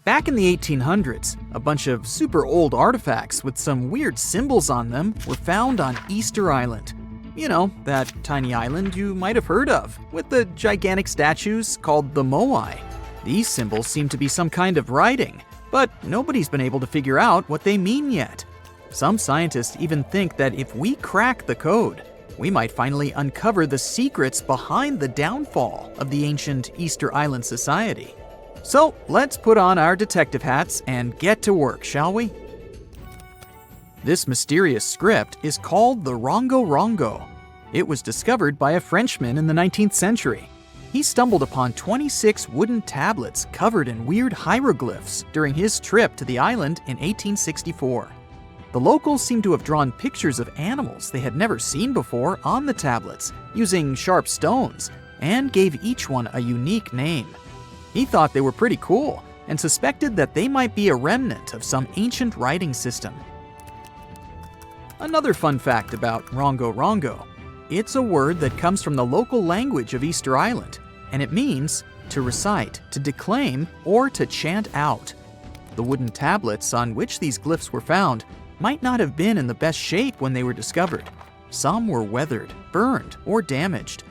Back in the 1800s, a bunch of super old artifacts with some weird symbols on them were found on Easter Island. You know, that tiny island you might have heard of, with the gigantic statues called the moai. These symbols seem to be some kind of writing, but nobody's been able to figure out what they mean yet. Some scientists even think that if we crack the code, we might finally uncover the secrets behind the downfall of the ancient Easter Island society. So let's put on our detective hats and get to work, shall we? This mysterious script is called the Rongo Rongo. It was discovered by a Frenchman in the 19th century. He stumbled upon 26 wooden tablets covered in weird hieroglyphs during his trip to the island in 1864. The locals seem to have drawn pictures of animals they had never seen before on the tablets, using sharp stones, and gave each one a unique name. He thought they were pretty cool and suspected that they might be a remnant of some ancient writing system. Another fun fact about Rongo Rongo: it's a word that comes from the local language of Easter Island, and it means to recite, to declaim, or to chant out. The wooden tablets on which these glyphs were found might not have been in the best shape when they were discovered. Some were weathered, burned, or damaged.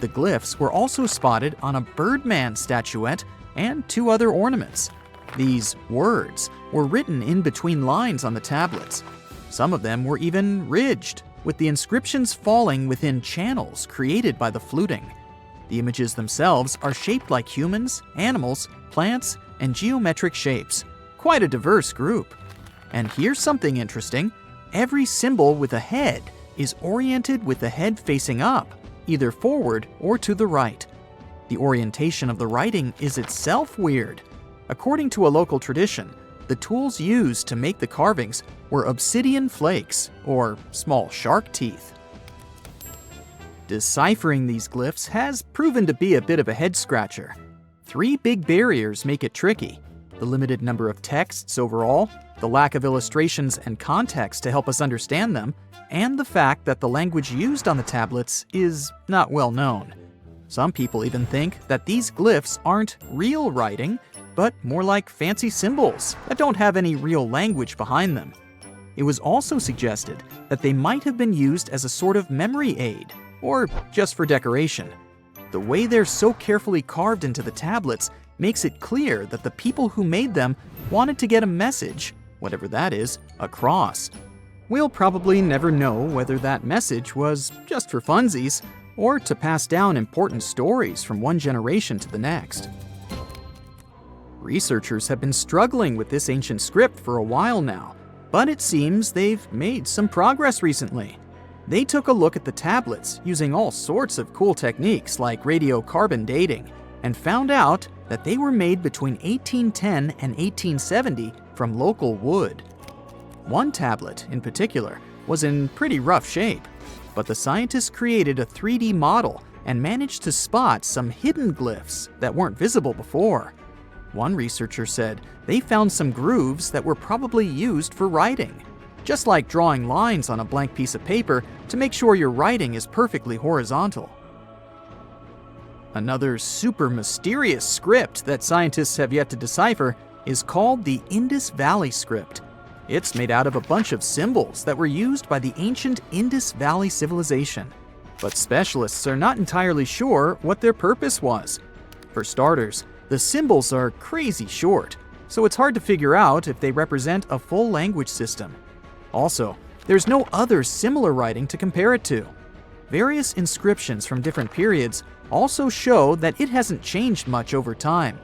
The glyphs were also spotted on a Birdman statuette and 2 other ornaments. These words were written in between lines on the tablets. Some of them were even ridged, with the inscriptions falling within channels created by the fluting. The images themselves are shaped like humans, animals, plants, and geometric shapes. Quite a diverse group. And here's something interesting: every symbol with a head is oriented with the head facing up, either forward or to the right. The orientation of the writing is itself weird. According to a local tradition, the tools used to make the carvings were obsidian flakes, or small shark teeth. Deciphering these glyphs has proven to be a bit of a head-scratcher. 3 big barriers make it tricky: the limited number of texts overall, the lack of illustrations and context to help us understand them, and the fact that the language used on the tablets is not well known. Some people even think that these glyphs aren't real writing, but more like fancy symbols that don't have any real language behind them. It was also suggested that they might have been used as a sort of memory aid, or just for decoration. The way they're so carefully carved into the tablets makes it clear that the people who made them wanted to get a message, whatever that is, across. We'll probably never know whether that message was just for funsies, or to pass down important stories from one generation to the next. Researchers have been struggling with this ancient script for a while now, but it seems they've made some progress recently. They took a look at the tablets using all sorts of cool techniques like radiocarbon dating, and found out that they were made between 1810 and 1870 from local wood. One tablet, in particular, was in pretty rough shape, but the scientists created a 3D model and managed to spot some hidden glyphs that weren't visible before. One researcher said they found some grooves that were probably used for writing, just like drawing lines on a blank piece of paper to make sure your writing is perfectly horizontal. Another super mysterious script that scientists have yet to decipher is called the Indus Valley script. It's made out of a bunch of symbols that were used by the ancient Indus Valley civilization, but specialists are not entirely sure what their purpose was. For starters, the symbols are crazy short, so it's hard to figure out if they represent a full language system. Also, there's no other similar writing to compare it to. Various inscriptions from different periods also show that it hasn't changed much over time.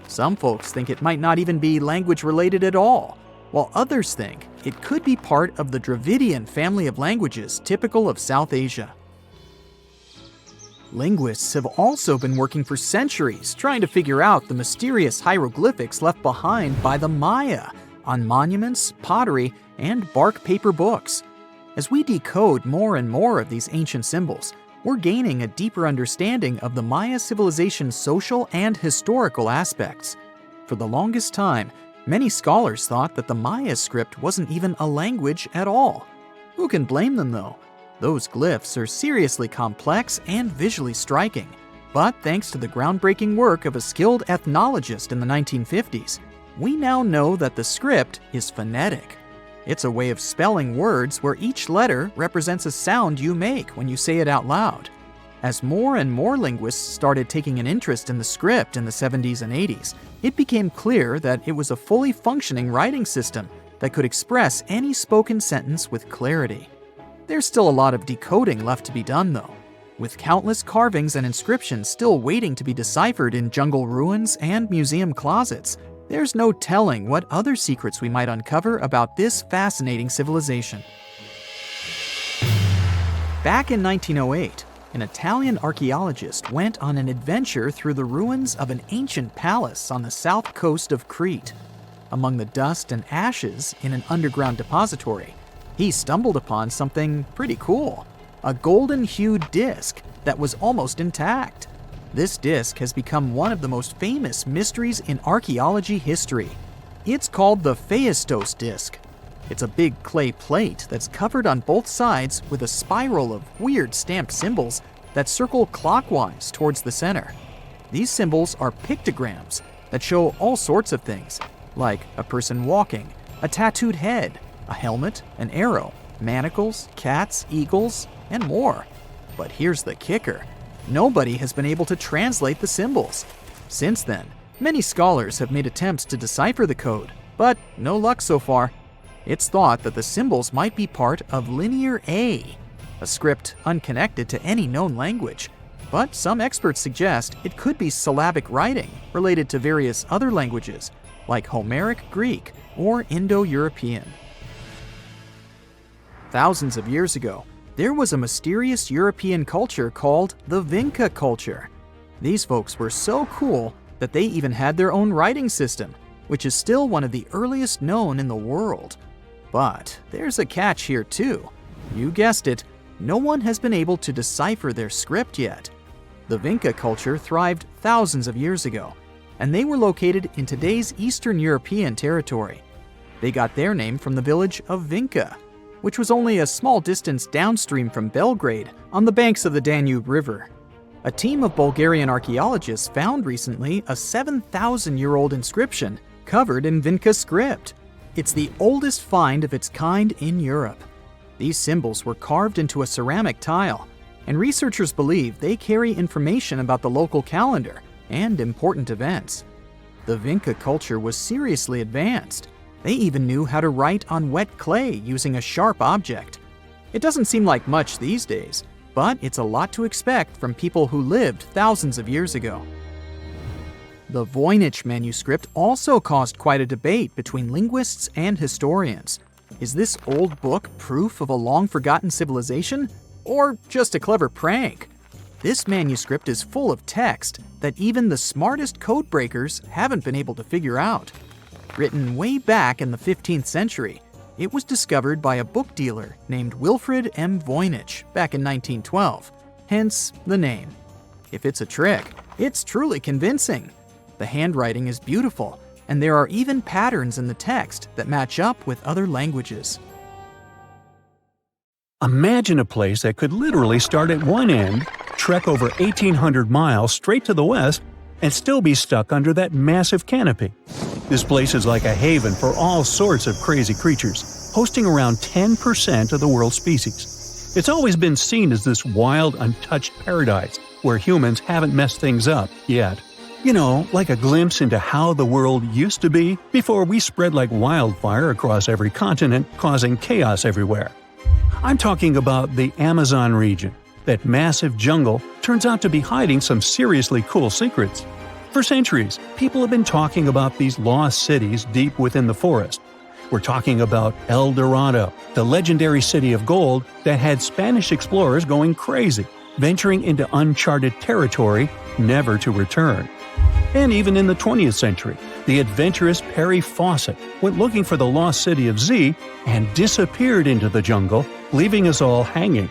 Some folks think it might not even be language related at all, while others think it could be part of the Dravidian family of languages typical of South Asia. Linguists have also been working for centuries trying to figure out the mysterious hieroglyphics left behind by the Maya on monuments, pottery, and bark paper books. As we decode more and more of these ancient symbols, we're gaining a deeper understanding of the Maya civilization's social and historical aspects. For the longest time, many scholars thought that the Maya script wasn't even a language at all. Who can blame them, though? Those glyphs are seriously complex and visually striking. But thanks to the groundbreaking work of a skilled ethnologist in the 1950s, we now know that the script is phonetic. It's a way of spelling words where each letter represents a sound you make when you say it out loud. As more and more linguists started taking an interest in the script in the 70s and 80s, it became clear that it was a fully functioning writing system that could express any spoken sentence with clarity. There's still a lot of decoding left to be done, though, with countless carvings and inscriptions still waiting to be deciphered in jungle ruins and museum closets. There's no telling what other secrets we might uncover about this fascinating civilization. Back in 1908, an Italian archaeologist went on an adventure through the ruins of an ancient palace on the south coast of Crete. Among the dust and ashes in an underground depository, he stumbled upon something pretty cool, a golden-hued disc that was almost intact. This disc has become one of the most famous mysteries in archaeology history. It's called the Phaistos disc. It's a big clay plate that's covered on both sides with a spiral of weird stamped symbols that circle clockwise towards the center. These symbols are pictograms that show all sorts of things, like a person walking, a tattooed head, a helmet, an arrow, manacles, cats, eagles, and more. But here's the kicker. Nobody has been able to translate the symbols. Since then, many scholars have made attempts to decipher the code, but no luck so far. It's thought that the symbols might be part of Linear A, a script unconnected to any known language. But some experts suggest it could be syllabic writing related to various other languages, like Homeric Greek or Indo-European. Thousands of years ago, there was a mysterious European culture called the Vinca culture. These folks were so cool that they even had their own writing system, which is still one of the earliest known in the world. But there's a catch here too. You guessed it, no one has been able to decipher their script yet. The Vinca culture thrived thousands of years ago, and they were located in today's Eastern European territory. They got their name from the village of Vinca, which was only a small distance downstream from Belgrade on the banks of the Danube River. A team of Bulgarian archaeologists found recently a 7,000-year-old inscription covered in Vinca script. It's the oldest find of its kind in Europe. These symbols were carved into a ceramic tile, and researchers believe they carry information about the local calendar and important events. The Vinca culture was seriously advanced. They even knew how to write on wet clay using a sharp object. It doesn't seem like much these days, but it's a lot to expect from people who lived thousands of years ago. The Voynich manuscript also caused quite a debate between linguists and historians. Is this old book proof of a long-forgotten civilization, or just a clever prank? This manuscript is full of text that even the smartest codebreakers haven't been able to figure out. Written way back in the 15th century, it was discovered by a book dealer named Wilfrid M. Voynich back in 1912, hence the name. If it's a trick, it's truly convincing. The handwriting is beautiful, and there are even patterns in the text that match up with other languages. Imagine a place that could literally start at one end, trek over 1,800 miles straight to the west, and still be stuck under that massive canopy. This place is like a haven for all sorts of crazy creatures, hosting around 10% of the world's species. It's always been seen as this wild, untouched paradise where humans haven't messed things up yet. You know, like a glimpse into how the world used to be before we spread like wildfire across every continent, causing chaos everywhere. I'm talking about the Amazon region. That massive jungle turns out to be hiding some seriously cool secrets. For centuries, people have been talking about these lost cities deep within the forest. We're talking about El Dorado, the legendary city of gold that had Spanish explorers going crazy, venturing into uncharted territory, never to return. And even in the 20th century, the adventurous Perry Fawcett went looking for the lost city of Z and disappeared into the jungle, leaving us all hanging.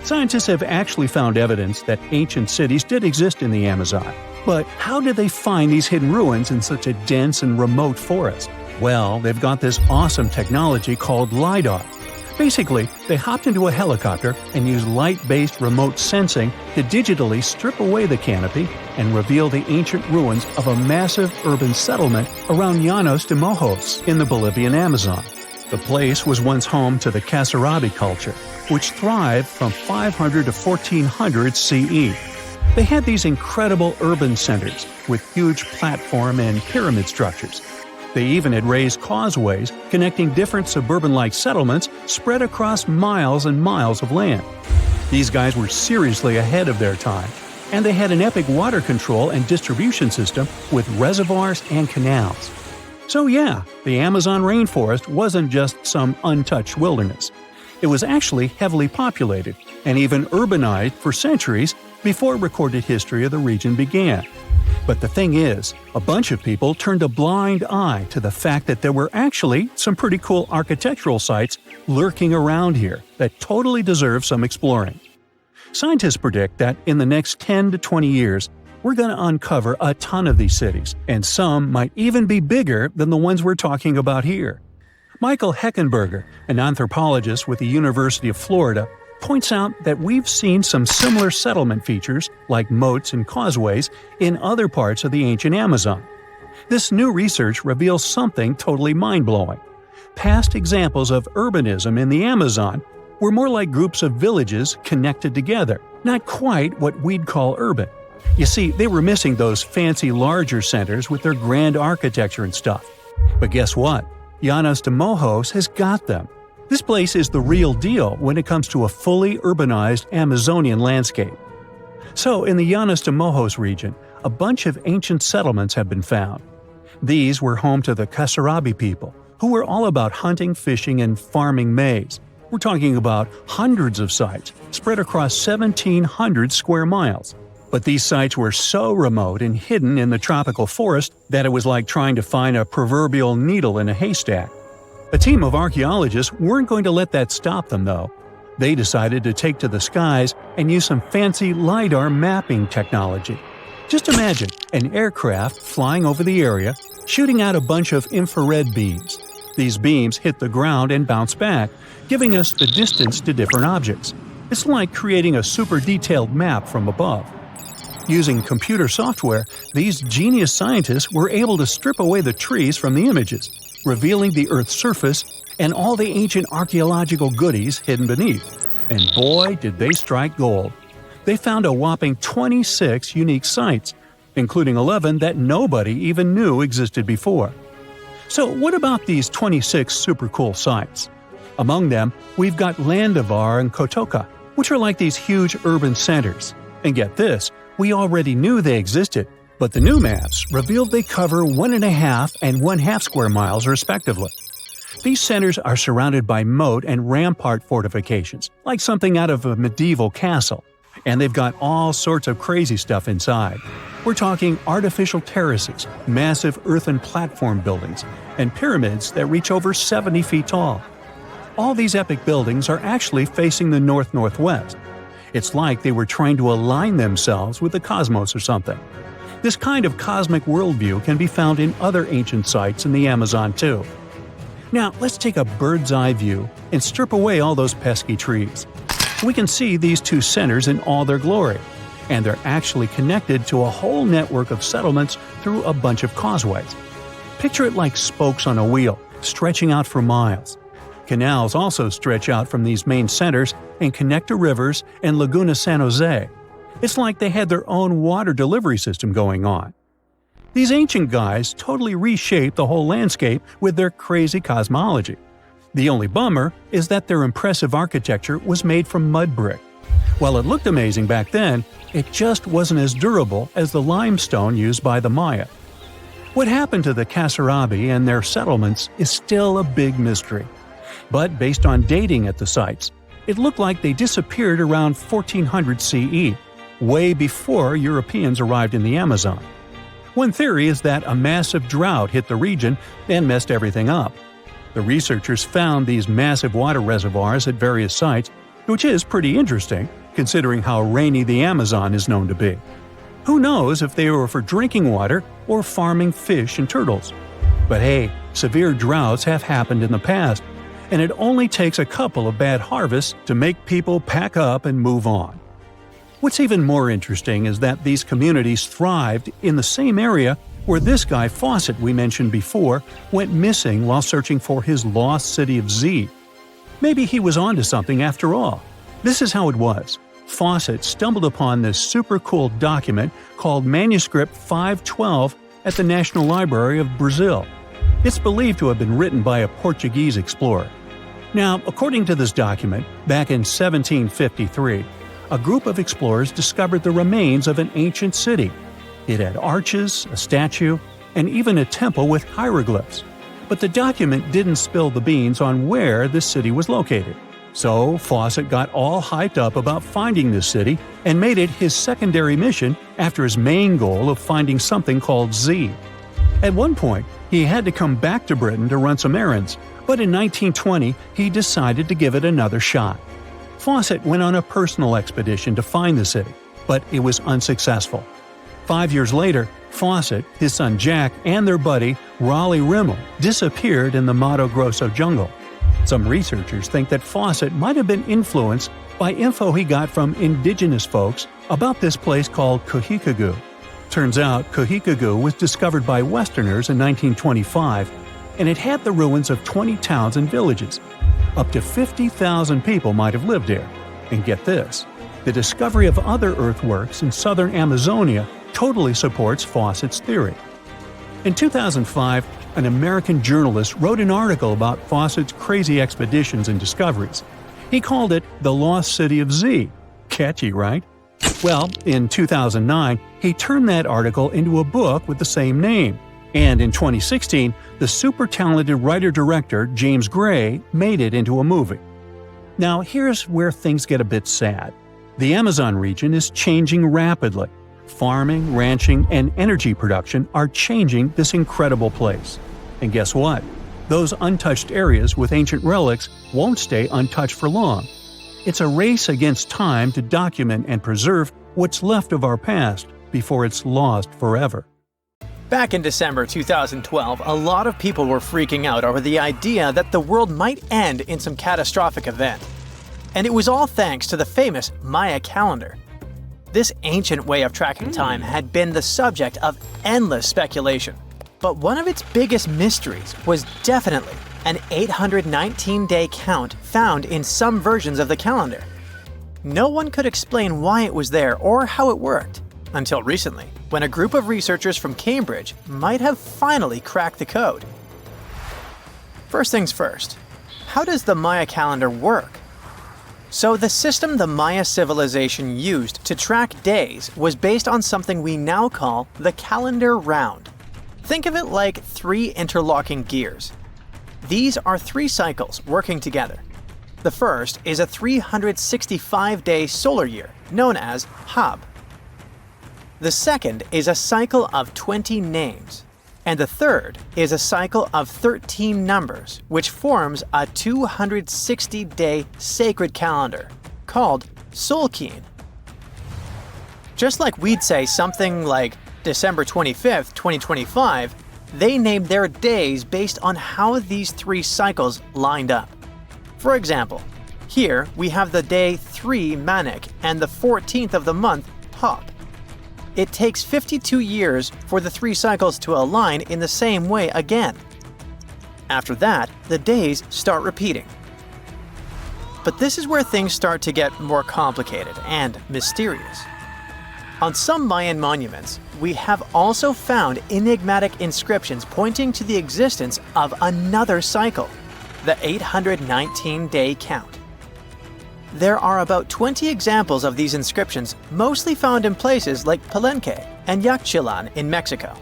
Scientists have actually found evidence that ancient cities did exist in the Amazon. But how did they find these hidden ruins in such a dense and remote forest? Well, they've got this awesome technology called LiDAR. Basically, they hopped into a helicopter and used light-based remote sensing to digitally strip away the canopy and reveal the ancient ruins of a massive urban settlement around Llanos de Mojos in the Bolivian Amazon. The place was once home to the Kasarabi culture, which thrived from 500 to 1400 CE. They had these incredible urban centers with huge platform and pyramid structures. They even had raised causeways connecting different suburban-like settlements spread across miles and miles of land. These guys were seriously ahead of their time, and they had an epic water control and distribution system with reservoirs and canals. So yeah, the Amazon rainforest wasn't just some untouched wilderness. It was actually heavily populated and even urbanized for centuries before recorded history of the region began. But the thing is, a bunch of people turned a blind eye to the fact that there were actually some pretty cool architectural sites lurking around here that totally deserve some exploring. Scientists predict that in the next 10 to 20 years, we're going to uncover a ton of these cities, and some might even be bigger than the ones we're talking about here. Michael Heckenberger, an anthropologist with the University of Florida, points out that we've seen some similar settlement features, like moats and causeways, in other parts of the ancient Amazon. This new research reveals something totally mind-blowing. Past examples of urbanism in the Amazon were more like groups of villages connected together, not quite what we'd call urban. You see, they were missing those fancy larger centers with their grand architecture and stuff. But guess what? Llanos de Mojos has got them. This place is the real deal when it comes to a fully urbanized Amazonian landscape. So, in the Llanos de Mojos region, a bunch of ancient settlements have been found. These were home to the Kasarabi people, who were all about hunting, fishing, and farming maize. We're talking about hundreds of sites, spread across 1,700 square miles. But these sites were so remote and hidden in the tropical forest that it was like trying to find a proverbial needle in a haystack. A team of archaeologists weren't going to let that stop them, though. They decided to take to the skies and use some fancy LiDAR mapping technology. Just imagine an aircraft flying over the area, shooting out a bunch of infrared beams. These beams hit the ground and bounce back, giving us the distance to different objects. It's like creating a super detailed map from above. Using computer software, these genius scientists were able to strip away the trees from the images, revealing the Earth's surface and all the ancient archaeological goodies hidden beneath. And boy, did they strike gold. They found a whopping 26 unique sites, including 11 that nobody even knew existed before. So what about these 26 super cool sites? Among them, we've got Landavar and Kotoka, which are like these huge urban centers. And get this, we already knew they existed, but the new maps revealed they cover 1.5 and 1/2 square miles respectively. These centers are surrounded by moat and rampart fortifications, like something out of a medieval castle, and they've got all sorts of crazy stuff inside. We're talking artificial terraces, massive earthen platform buildings, and pyramids that reach over 70 feet tall. All these epic buildings are actually facing the north-northwest. It's like they were trying to align themselves with the cosmos or something. This kind of cosmic worldview can be found in other ancient sites in the Amazon too. Now, let's take a bird's-eye view and strip away all those pesky trees. We can see these two centers in all their glory, and they're actually connected to a whole network of settlements through a bunch of causeways. Picture it like spokes on a wheel, stretching out for miles. Canals also stretch out from these main centers and connect to rivers and Laguna San Jose. It's like they had their own water delivery system going on. These ancient guys totally reshaped the whole landscape with their crazy cosmology. The only bummer is that their impressive architecture was made from mud brick. While it looked amazing back then, it just wasn't as durable as the limestone used by the Maya. What happened to the Kasarabi and their settlements is still a big mystery. But based on dating at the sites, it looked like they disappeared around 1400 CE, way before Europeans arrived in the Amazon. One theory is that a massive drought hit the region and messed everything up. The researchers found these massive water reservoirs at various sites, which is pretty interesting, considering how rainy the Amazon is known to be. Who knows if they were for drinking water or farming fish and turtles? But hey, severe droughts have happened in the past, and it only takes a couple of bad harvests to make people pack up and move on. What's even more interesting is that these communities thrived in the same area where this guy Fawcett we mentioned before went missing while searching for his lost city of Z. Maybe he was onto something after all. This is how it was. Fawcett stumbled upon this super cool document called Manuscript 512 at the National Library of Brazil. It's believed to have been written by a Portuguese explorer. Now, according to this document, back in 1753, a group of explorers discovered the remains of an ancient city. It had arches, a statue, and even a temple with hieroglyphs. But the document didn't spill the beans on where this city was located. So Fawcett got all hyped up about finding this city and made it his secondary mission after his main goal of finding something called Z. At one point, he had to come back to Britain to run some errands, but in 1920 he decided to give it another shot. Fawcett went on a personal expedition to find the city, but it was unsuccessful. 5 years later, Fawcett, his son Jack, and their buddy Raleigh Rimmel disappeared in the Mato Grosso jungle. Some researchers think that Fawcett might have been influenced by info he got from indigenous folks about this place called Cohicagu. Turns out Cohicagu was discovered by Westerners in 1925, and it had the ruins of 20 towns and villages. Up to 50,000 people might have lived there. And get this, the discovery of other earthworks in southern Amazonia totally supports Fawcett's theory. In 2005, an American journalist wrote an article about Fawcett's crazy expeditions and discoveries. He called it The Lost City of Z. Catchy, right? Well, in 2009, he turned that article into a book with the same name. And in 2016, the super talented writer-director James Gray made it into a movie. Now, here's where things get a bit sad. The Amazon region is changing rapidly. Farming, ranching, and energy production are changing this incredible place. And guess what? Those untouched areas with ancient relics won't stay untouched for long. It's a race against time to document and preserve what's left of our past before it's lost forever. Back in December 2012, a lot of people were freaking out over the idea that the world might end in some catastrophic event. And it was all thanks to the famous Maya calendar. This ancient way of tracking time had been the subject of endless speculation. But one of its biggest mysteries was definitely an 819-day count found in some versions of the calendar. No one could explain why it was there or how it worked, until recently, when a group of researchers from Cambridge might have finally cracked the code. First things first, how does the Maya calendar work? So the system the Maya civilization used to track days was based on something we now call the calendar round. Think of it like 3 interlocking gears. These are 3 cycles working together. The first is a 365-day solar year, known as Hab. The second is a cycle of 20 names. And the third is a cycle of 13 numbers, which forms a 260-day sacred calendar, called Solkeen. Just like we'd say something like December 25th, 2025, they named their days based on how these 3 cycles lined up. For example, here we have the day 3 Manik and the 14th of the month Hop. It takes 52 years for the 3 cycles to align in the same way again. After that, the days start repeating. But this is where things start to get more complicated and mysterious. On some Mayan monuments, we have also found enigmatic inscriptions pointing to the existence of another cycle, the 819-day count. There are about 20 examples of these inscriptions, mostly found in places like Palenque and Yaxchilan in Mexico.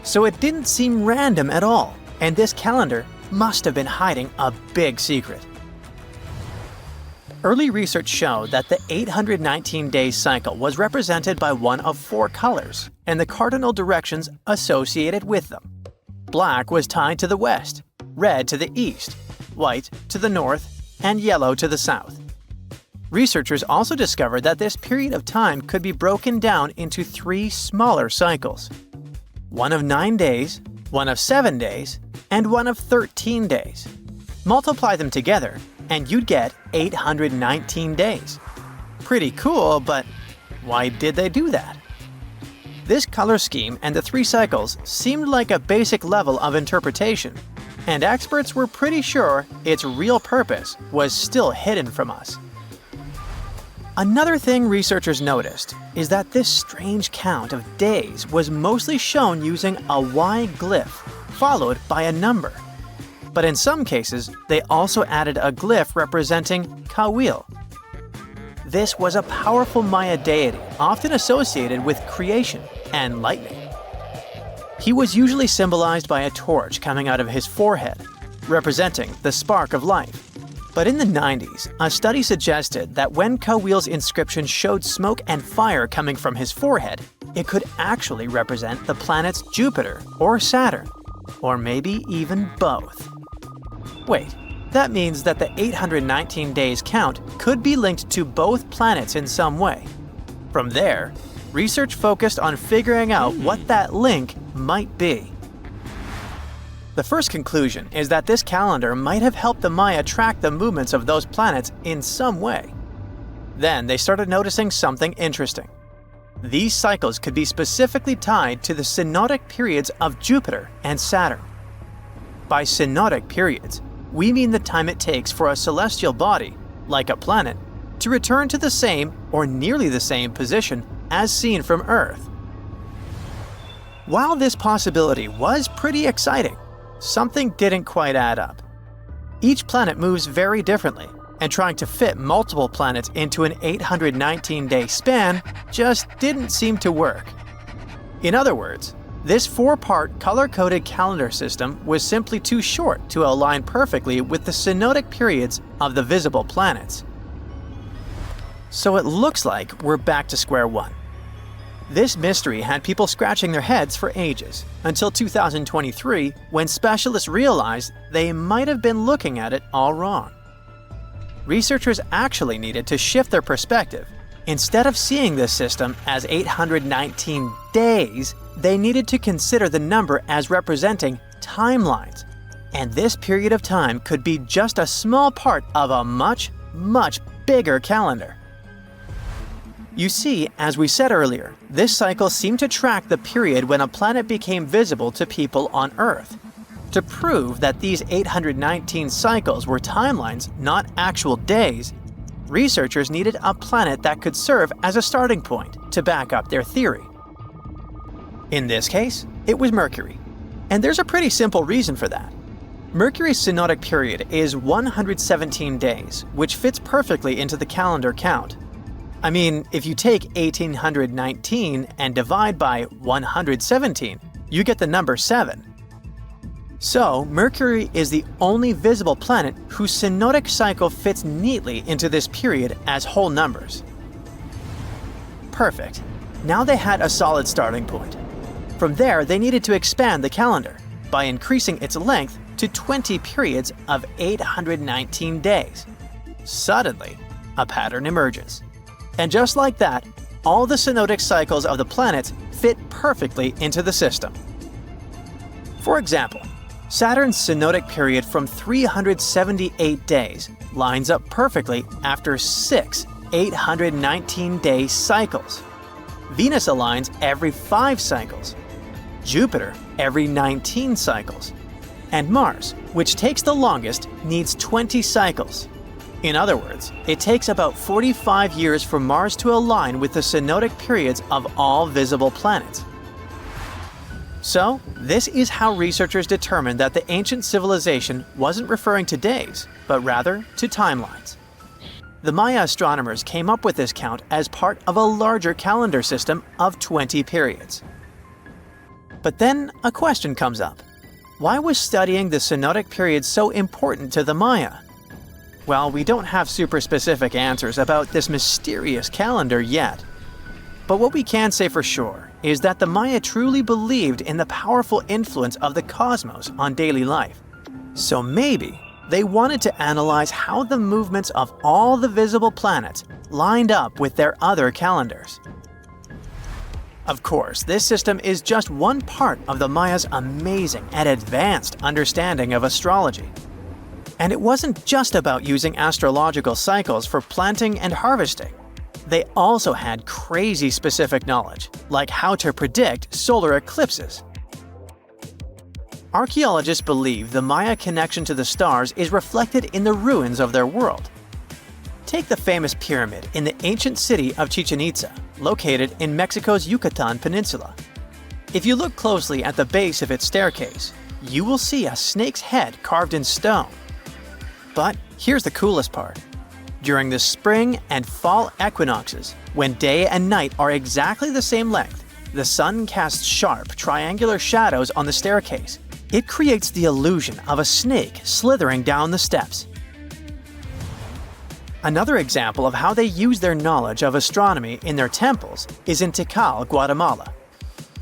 So it didn't seem random at all, and this calendar must have been hiding a big secret. Early research showed that the 819-day cycle was represented by one of 4 colors and the cardinal directions associated with them. Black was tied to the west, red to the east, white to the north, and yellow to the south. Researchers also discovered that this period of time could be broken down into 3 smaller cycles. One of 9 days, one of 7 days, and one of 13 days. Multiply them together, and you'd get 819 days. Pretty cool, but why did they do that? This color scheme and the 3 cycles seemed like a basic level of interpretation, and experts were pretty sure its real purpose was still hidden from us. Another thing researchers noticed is that this strange count of days was mostly shown using a Y glyph, followed by a number. But in some cases, they also added a glyph representing Kawil. This was a powerful Maya deity, often associated with creation and lightning. He was usually symbolized by a torch coming out of his forehead, representing the spark of life. But in the 90s, a study suggested that when Kawil's inscription showed smoke and fire coming from his forehead, it could actually represent the planets Jupiter or Saturn, or maybe even both. Wait, that means that the 819 days count could be linked to both planets in some way. From there, research focused on figuring out what that link might be. The first conclusion is that this calendar might have helped the Maya track the movements of those planets in some way. Then they started noticing something interesting. These cycles could be specifically tied to the synodic periods of Jupiter and Saturn. By synodic periods, we mean the time it takes for a celestial body, like a planet, to return to the same or nearly the same position as seen from Earth. While this possibility was pretty exciting, something didn't quite add up. Each planet moves very differently, and trying to fit multiple planets into an 819-day span just didn't seem to work. In other words, this 4-part color-coded calendar system was simply too short to align perfectly with the synodic periods of the visible planets. So it looks like we're back to square one. This mystery had people scratching their heads for ages, until 2023, when specialists realized they might have been looking at it all wrong. Researchers actually needed to shift their perspective. Instead of seeing this system as 819 days, they needed to consider the number as representing timelines. And this period of time could be just a small part of a much, much bigger calendar. You see, as we said earlier, this cycle seemed to track the period when a planet became visible to people on Earth. To prove that these 819 cycles were timelines, not actual days, researchers needed a planet that could serve as a starting point to back up their theory. In this case, it was Mercury. And there's a pretty simple reason for that. Mercury's synodic period is 117 days, which fits perfectly into the calendar count. I mean, if you take 1819 and divide by 117, you get the number 7. So, Mercury is the only visible planet whose synodic cycle fits neatly into this period as whole numbers. Perfect. Now they had a solid starting point. From there, they needed to expand the calendar by increasing its length to 20 periods of 819 days. Suddenly, a pattern emerges. And just like that, all the synodic cycles of the planets fit perfectly into the system. For example, Saturn's synodic period from 378 days lines up perfectly after 6 819-day cycles. Venus aligns every 5 cycles. Jupiter every 19 cycles. And Mars, which takes the longest, needs 20 cycles. In other words, it takes about 45 years for Mars to align with the synodic periods of all visible planets. So, this is how researchers determined that the ancient civilization wasn't referring to days, but rather to timelines. The Maya astronomers came up with this count as part of a larger calendar system of 20 periods. But then a question comes up. Why was studying the synodic period so important to the Maya? Well, we don't have super specific answers about this mysterious calendar yet. But what we can say for sure is that the Maya truly believed in the powerful influence of the cosmos on daily life. So maybe they wanted to analyze how the movements of all the visible planets lined up with their other calendars. Of course, this system is just one part of the Maya's amazing and advanced understanding of astrology. And it wasn't just about using astrological cycles for planting and harvesting. They also had crazy specific knowledge, like how to predict solar eclipses. Archaeologists believe the Maya connection to the stars is reflected in the ruins of their world. Take the famous pyramid in the ancient city of Chichen Itza, located in Mexico's Yucatan Peninsula. If you look closely at the base of its staircase, you will see a snake's head carved in stone. But here's the coolest part. During the spring and fall equinoxes, when day and night are exactly the same length, the sun casts sharp, triangular shadows on the staircase. It creates the illusion of a snake slithering down the steps. Another example of how they use their knowledge of astronomy in their temples is in Tikal, Guatemala.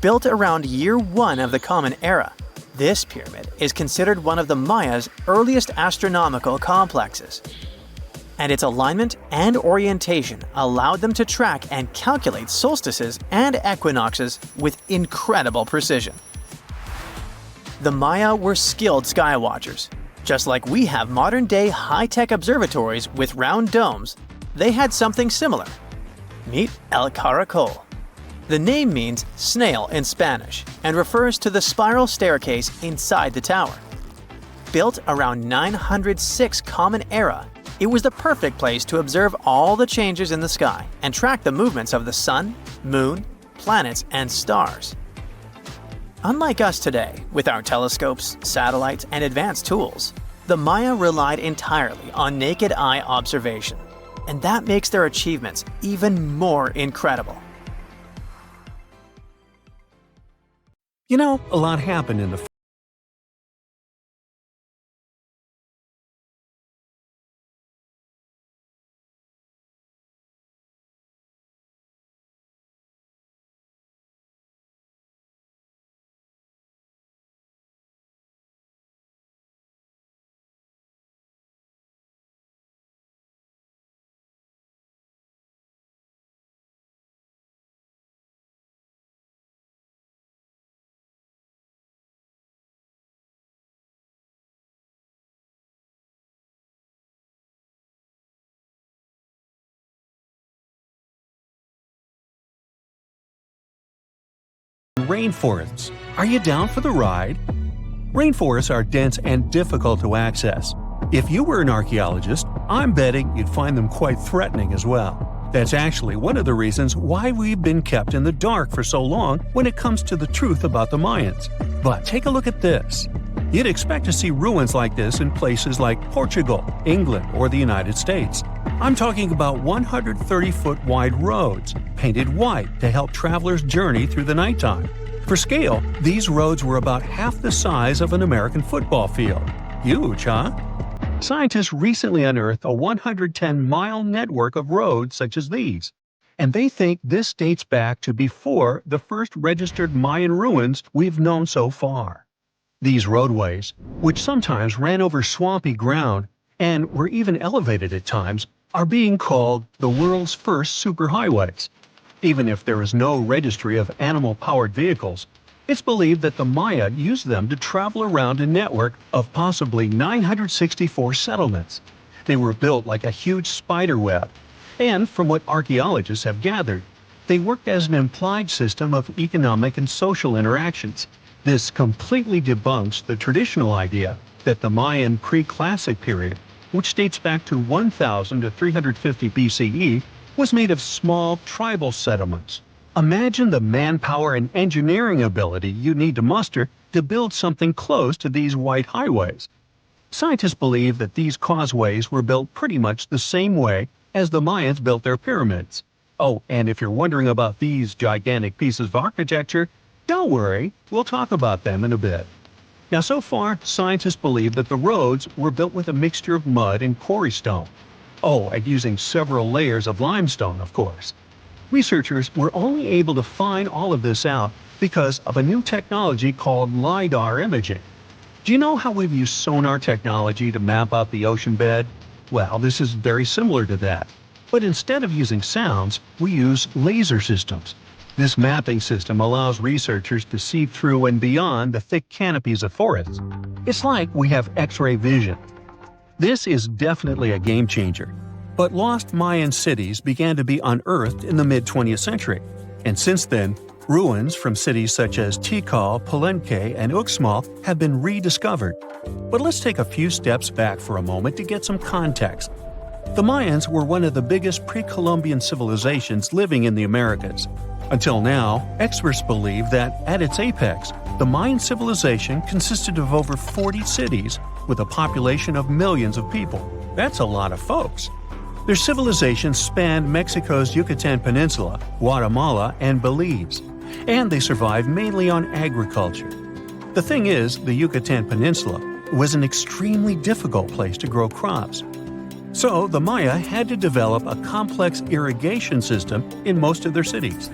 Built around year 1 of the Common Era, this pyramid is considered one of the Mayas' earliest astronomical complexes. And its alignment and orientation allowed them to track and calculate solstices and equinoxes with incredible precision. The Maya were skilled skywatchers. Just like we have modern-day high-tech observatories with round domes, they had something similar. Meet El Caracol. The name means snail in Spanish and refers to the spiral staircase inside the tower. Built around 906 Common Era, it was the perfect place to observe all the changes in the sky and track the movements of the sun, moon, planets, and stars. Unlike us today, with our telescopes, satellites, and advanced tools, the Maya relied entirely on naked eye observation, and that makes their achievements even more incredible. You know, a lot happened in the rainforests. Are you down for the ride? Rainforests are dense and difficult to access. If you were an archaeologist, I'm betting you'd find them quite threatening as well. That's actually one of the reasons why we've been kept in the dark for so long when it comes to the truth about the Mayans. But take a look at this. You'd expect to see ruins like this in places like Portugal, England, or the United States. I'm talking about 130-foot wide roads, painted white to help travelers journey through the nighttime. For scale, these roads were about half the size of an American football field. Huge, huh? Scientists recently unearthed a 110-mile network of roads such as these, and they think this dates back to before the first registered Mayan ruins we've known so far. These roadways, which sometimes ran over swampy ground and were even elevated at times, are being called the world's first superhighways. Even if there is no registry of animal-powered vehicles, it's believed that the Maya used them to travel around a network of possibly 964 settlements. They were built like a huge spider web, and from what archaeologists have gathered, they worked as an implied system of economic and social interactions. This completely debunks the traditional idea that the Mayan pre-classic period, which dates back to 1000 to 350 BCE, was made of small tribal settlements. Imagine the manpower and engineering ability you need to muster to build something close to these white highways. Scientists believe that these causeways were built pretty much the same way as the Mayans built their pyramids. Oh, and if you're wondering about these gigantic pieces of architecture, don't worry, we'll talk about them in a bit. Now, so far, scientists believe that the roads were built with a mixture of mud and quarry stone. Oh, and using several layers of limestone, of course. Researchers were only able to find all of this out because of a new technology called LiDAR imaging. Do you know how we've used sonar technology to map out the ocean bed? Well, this is very similar to that. But instead of using sounds, we use laser systems. This mapping system allows researchers to see through and beyond the thick canopies of forests. It's like we have X-ray vision. This is definitely a game changer. But lost Mayan cities began to be unearthed in the mid-20th century, and since then, ruins from cities such as Tikal, Palenque, and Uxmal have been rediscovered. But let's take a few steps back for a moment to get some context. The Mayans were one of the biggest pre-Columbian civilizations living in the Americas. Until now, experts believe that, at its apex, the Mayan civilization consisted of over 40 cities with a population of millions of people. That's a lot of folks. Their civilization spanned Mexico's Yucatan Peninsula, Guatemala, and Belize, and they survived mainly on agriculture. The thing is, the Yucatan Peninsula was an extremely difficult place to grow crops. So the Maya had to develop a complex irrigation system in most of their cities.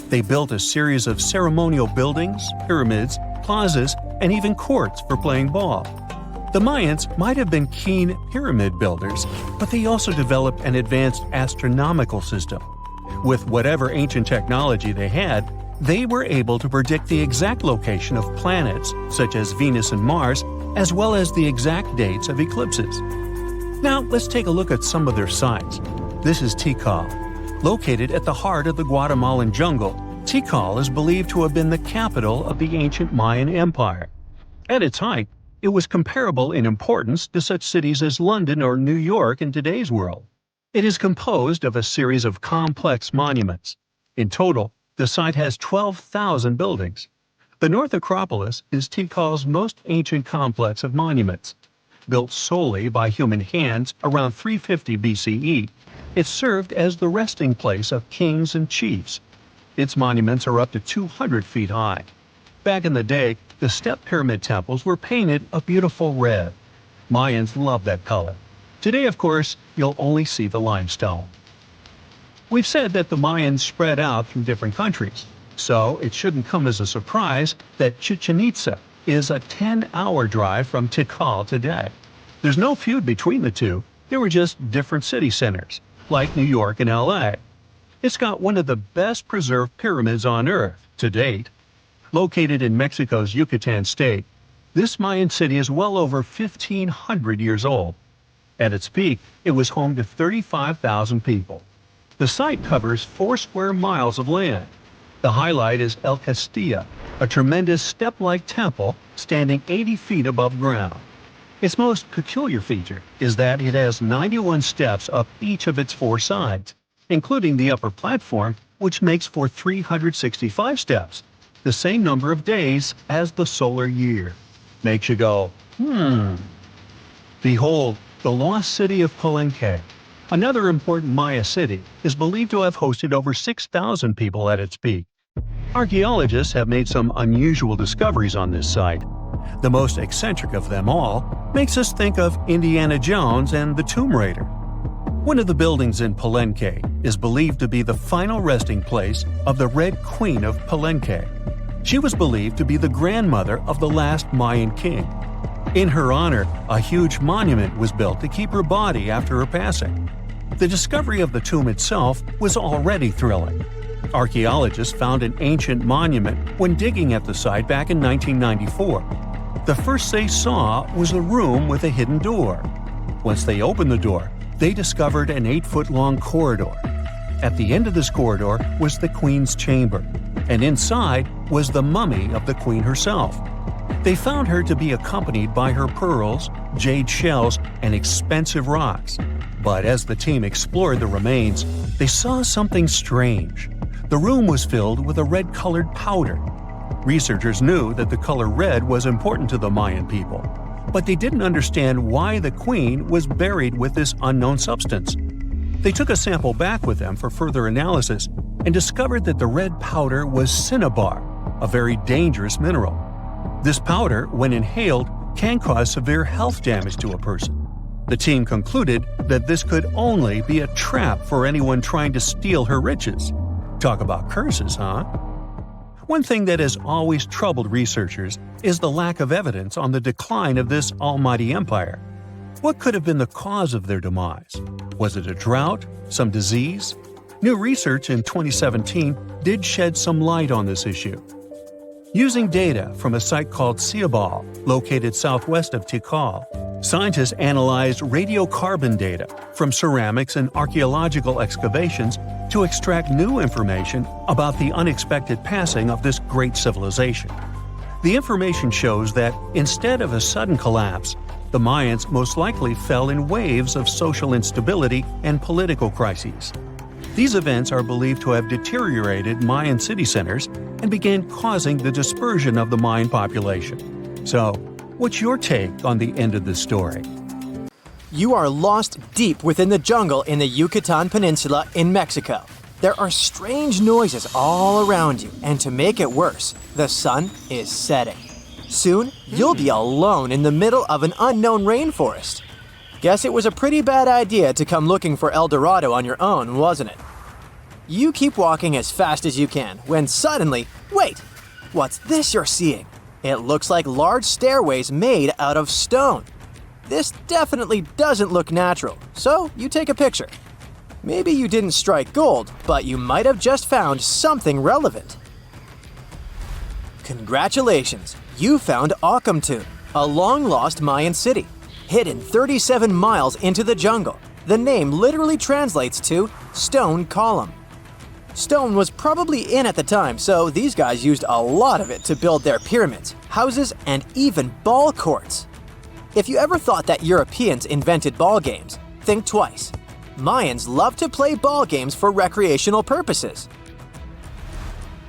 They built a series of ceremonial buildings, pyramids, plazas, and even courts for playing ball. The Mayans might have been keen pyramid builders, but they also developed an advanced astronomical system. With whatever ancient technology they had, they were able to predict the exact location of planets, such as Venus and Mars, as well as the exact dates of eclipses. Now, let's take a look at some of their sites. This is Tikal. Located at the heart of the Guatemalan jungle, Tikal is believed to have been the capital of the ancient Mayan Empire. At its height, it was comparable in importance to such cities as London or New York in today's world. It is composed of a series of complex monuments. In total, the site has 12,000 buildings. The North Acropolis is Tikal's most ancient complex of monuments. Built solely by human hands around 350 BCE, it served as the resting place of kings and chiefs. Its monuments are up to 200 feet high. Back in the day, the step pyramid temples were painted a beautiful red. Mayans loved that color. Today, of course, you'll only see the limestone. We've said that the Mayans spread out through different countries, so it shouldn't come as a surprise that Chichen Itza is a 10-hour drive from Tikal today. There's no feud between the two, they were just different city centers, like New York and LA. It's got one of the best preserved pyramids on Earth to date. Located in Mexico's Yucatan state, this Mayan city is well over 1,500 years old. At its peak, it was home to 35,000 people. The site covers 4 square miles of land. The highlight is El Castilla, a tremendous step-like temple standing 80 feet above ground. Its most peculiar feature is that it has 91 steps up each of its 4 sides, including the upper platform, which makes for 365 steps, the same number of days as the solar year. Makes you go, Behold, the lost city of Palenque. Another important Maya city is believed to have hosted over 6,000 people at its peak. Archaeologists have made some unusual discoveries on this site. The most eccentric of them all makes us think of Indiana Jones and the Tomb Raider. One of the buildings in Palenque is believed to be the final resting place of the Red Queen of Palenque. She was believed to be the grandmother of the last Mayan king. In her honor, a huge monument was built to keep her body after her passing. The discovery of the tomb itself was already thrilling. Archaeologists found an ancient monument when digging at the site back in 1994. The first they saw was a room with a hidden door. Once they opened the door, they discovered an 8-foot-long corridor. At the end of this corridor was the queen's chamber, and inside was the mummy of the queen herself. They found her to be accompanied by her pearls, jade shells, and expensive rocks. But as the team explored the remains, they saw something strange. The room was filled with a red-colored powder. Researchers knew that the color red was important to the Mayan people, but they didn't understand why the queen was buried with this unknown substance. They took a sample back with them for further analysis and discovered that the red powder was cinnabar, a very dangerous mineral. This powder, when inhaled, can cause severe health damage to a person. The team concluded that this could only be a trap for anyone trying to steal her riches. Talk about curses, huh? One thing that has always troubled researchers is the lack of evidence on the decline of this almighty empire. What could have been the cause of their demise? Was it a drought? Some disease? New research in 2017 did shed some light on this issue. Using data from a site called Ciabal, located southwest of Tikal, Scientists analyzed radiocarbon data from ceramics and archaeological excavations to extract new information about the unexpected passing of this great civilization. The information shows that instead of a sudden collapse, the Mayans most likely fell in waves of social instability and political crises. These events are believed to have deteriorated Mayan city centers and began causing the dispersion of the Mayan population. So, what's your take on the end of the story? You are lost deep within the jungle in the Yucatan Peninsula in Mexico. There are strange noises all around you, and to make it worse, the sun is setting. Soon, you'll be alone in the middle of an unknown rainforest. Guess it was a pretty bad idea to come looking for El Dorado on your own, wasn't it? You keep walking as fast as you can when suddenly, wait! What's this you're seeing? It looks like large stairways made out of stone. This definitely doesn't look natural, so you take a picture. Maybe you didn't strike gold, but you might have just found something relevant. Congratulations! You found Akamtun, a long-lost Mayan city. Hidden 37 miles into the jungle, the name literally translates to stone column. Stone was probably in at the time, so these guys used a lot of it to build their pyramids, houses, and even ball courts. If you ever thought that Europeans invented ball games, think twice. Mayans loved to play ball games for recreational purposes.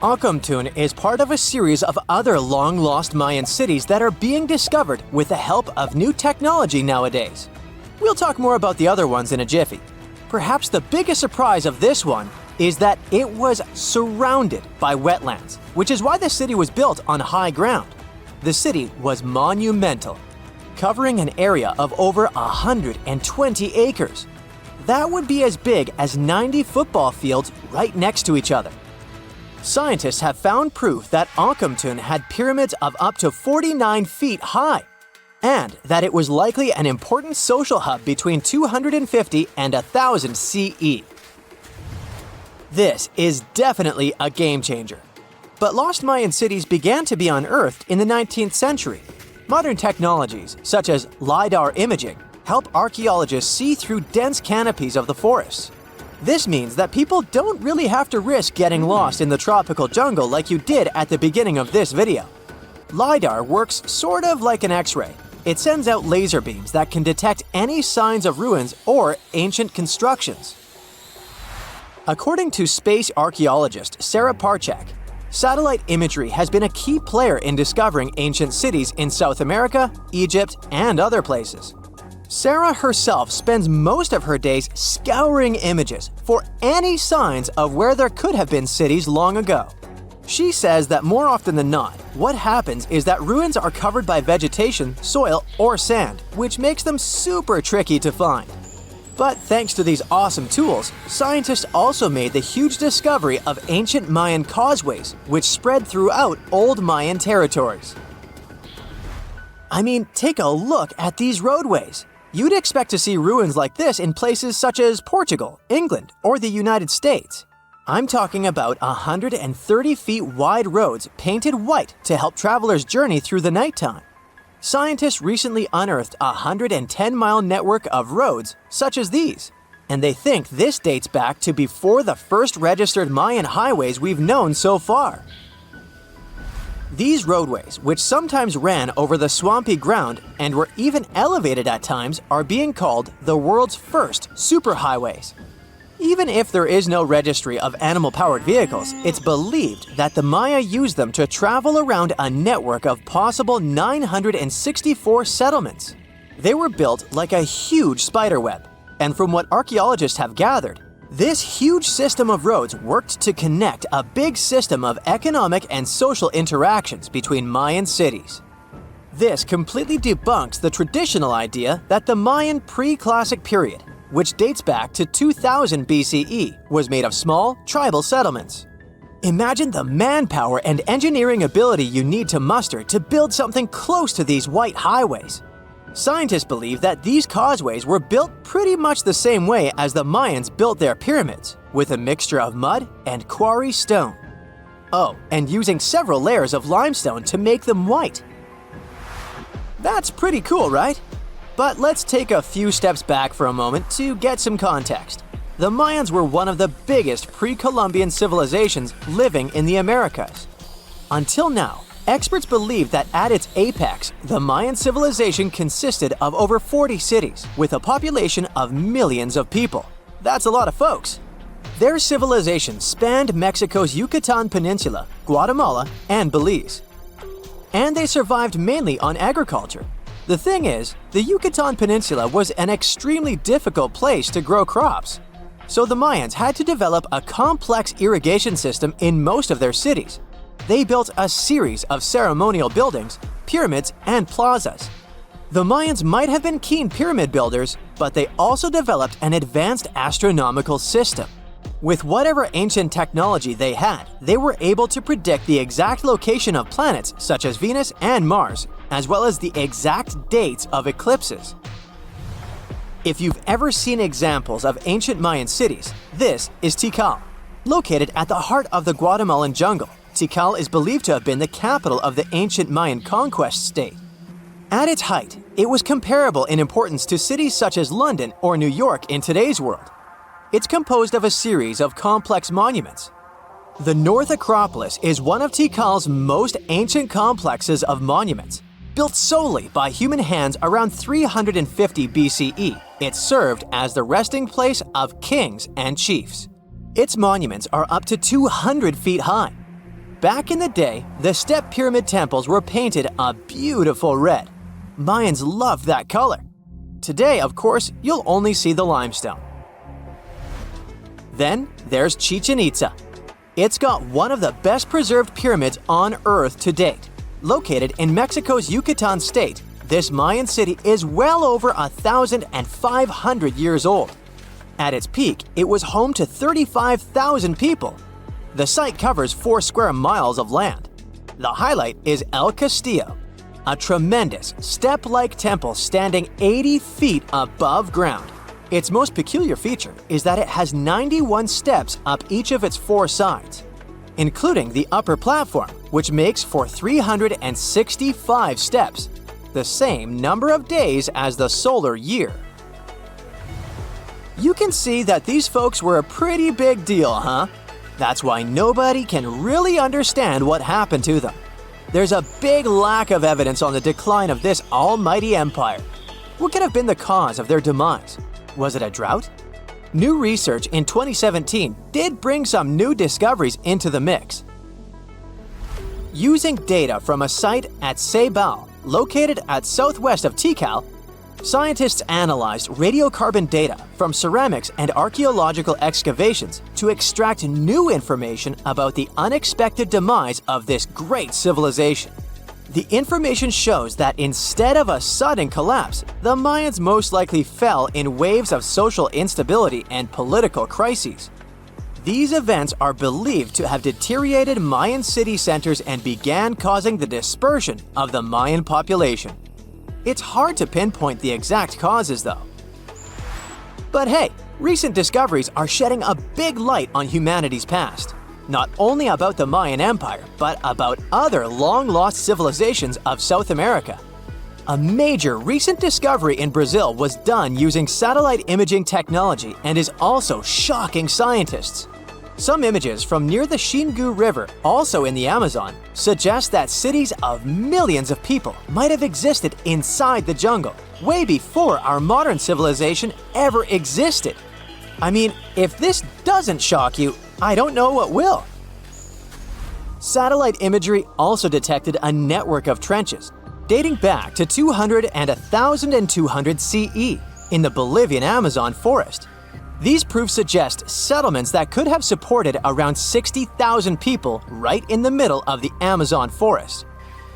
Akamtun is part of a series of other long-lost Mayan cities that are being discovered with the help of new technology nowadays. We'll talk more about the other ones in a jiffy. Perhaps the biggest surprise of this one is that it was surrounded by wetlands, which is why the city was built on high ground. The city was monumental, covering an area of over 120 acres. That would be as big as 90 football fields right next to each other. Scientists have found proof that Akamtun had pyramids of up to 49 feet high, and that it was likely an important social hub between 250 and 1000 CE. This is definitely a game changer. But lost Mayan cities began to be unearthed in the 19th century. Modern technologies, such as LiDAR imaging, help archaeologists see through dense canopies of the forests. This means that people don't really have to risk getting lost in the tropical jungle like you did at the beginning of this video. LiDAR works sort of like an X-ray. It sends out laser beams that can detect any signs of ruins or ancient constructions. According to space archaeologist Sarah Parchak, satellite imagery has been a key player in discovering ancient cities in South America, Egypt, and other places. Sarah herself spends most of her days scouring images for any signs of where there could have been cities long ago. She says that more often than not, what happens is that ruins are covered by vegetation, soil, or sand, which makes them super tricky to find. But thanks to these awesome tools, scientists also made the huge discovery of ancient Mayan causeways, which spread throughout old Mayan territories. I mean, take a look at these roadways. You'd expect to see ruins like this in places such as Portugal, England, or the United States. I'm talking about 130 feet wide roads painted white to help travelers journey through the nighttime. Scientists recently unearthed a 110-mile network of roads such as these, and they think this dates back to before the first registered Mayan highways we've known so far. These roadways, which sometimes ran over the swampy ground and were even elevated at times, are being called the world's first superhighways. Even if there is no registry of animal-powered vehicles, it's believed that the Maya used them to travel around a network of possible 964 settlements. They were built like a huge spiderweb, and from what archaeologists have gathered, this huge system of roads worked to connect a big system of economic and social interactions between Mayan cities. This completely debunks the traditional idea that the Mayan pre-classic period, which dates back to 2000 BCE, was made of small, tribal settlements. Imagine the manpower and engineering ability you need to muster to build something close to these white highways. Scientists believe that these causeways were built pretty much the same way as the Mayans built their pyramids, with a mixture of mud and quarry stone. Oh, and using several layers of limestone to make them white. That's pretty cool, right? But let's take a few steps back for a moment to get some context. The Mayans were one of the biggest pre-Columbian civilizations living in the Americas. Until now, experts believe that at its apex, the Mayan civilization consisted of over 40 cities with a population of millions of people. That's a lot of folks. Their civilization spanned Mexico's Yucatan Peninsula, Guatemala, and Belize. And they survived mainly on agriculture. The thing is, the Yucatan Peninsula was an extremely difficult place to grow crops. So the Mayans had to develop a complex irrigation system in most of their cities. They built a series of ceremonial buildings, pyramids, and plazas. The Mayans might have been keen pyramid builders, but they also developed an advanced astronomical system. With whatever ancient technology they had, they were able to predict the exact location of planets such as Venus and Mars, as well as the exact dates of eclipses. If you've ever seen examples of ancient Mayan cities, this is Tikal. Located at the heart of the Guatemalan jungle, Tikal is believed to have been the capital of the ancient Mayan conquest state. At its height, it was comparable in importance to cities such as London or New York in today's world. It's composed of a series of complex monuments. The North Acropolis is one of Tikal's most ancient complexes of monuments. Built solely by human hands around 350 BCE, it served as the resting place of kings and chiefs. Its monuments are up to 200 feet high. Back in the day, the step pyramid temples were painted a beautiful red. Mayans loved that color. Today, of course, you'll only see the limestone. Then there's Chichen Itza. It's got one of the best preserved pyramids on Earth to date. Located in Mexico's Yucatan state, this Mayan city is well over 1,500 years old. At its peak, it was home to 35,000 people. The site covers 4 square miles of land. The highlight is El Castillo, a tremendous step-like temple standing 80 feet above ground. Its most peculiar feature is that it has 91 steps up each of its 4 sides, including the upper platform, which makes for 365 steps, the same number of days as the solar year. You can see that these folks were a pretty big deal, huh? That's why nobody can really understand what happened to them. There's a big lack of evidence on the decline of this almighty empire. What could have been the cause of their demise? Was it a drought? New research in 2017 did bring some new discoveries into the mix. Using data from a site at Ceibal, located at southwest of Tikal, scientists analyzed radiocarbon data from ceramics and archaeological excavations to extract new information about the unexpected demise of this great civilization. The information shows that instead of a sudden collapse, the Mayans most likely fell in waves of social instability and political crises. These events are believed to have deteriorated Mayan city centers and began causing the dispersion of the Mayan population. It's hard to pinpoint the exact causes, though. But hey, recent discoveries are shedding a big light on humanity's past. Not only about the Mayan Empire, but about other long-lost civilizations of South America. A major recent discovery in Brazil was done using satellite imaging technology and is also shocking scientists. Some images from near the Xingu River, also in the Amazon, suggest that cities of millions of people might have existed inside the jungle, way before our modern civilization ever existed. I mean, if this doesn't shock you, I don't know what will. Satellite imagery also detected a network of trenches dating back to 200 and 1200 CE in the Bolivian Amazon forest. These proofs suggest settlements that could have supported around 60,000 people right in the middle of the Amazon forest.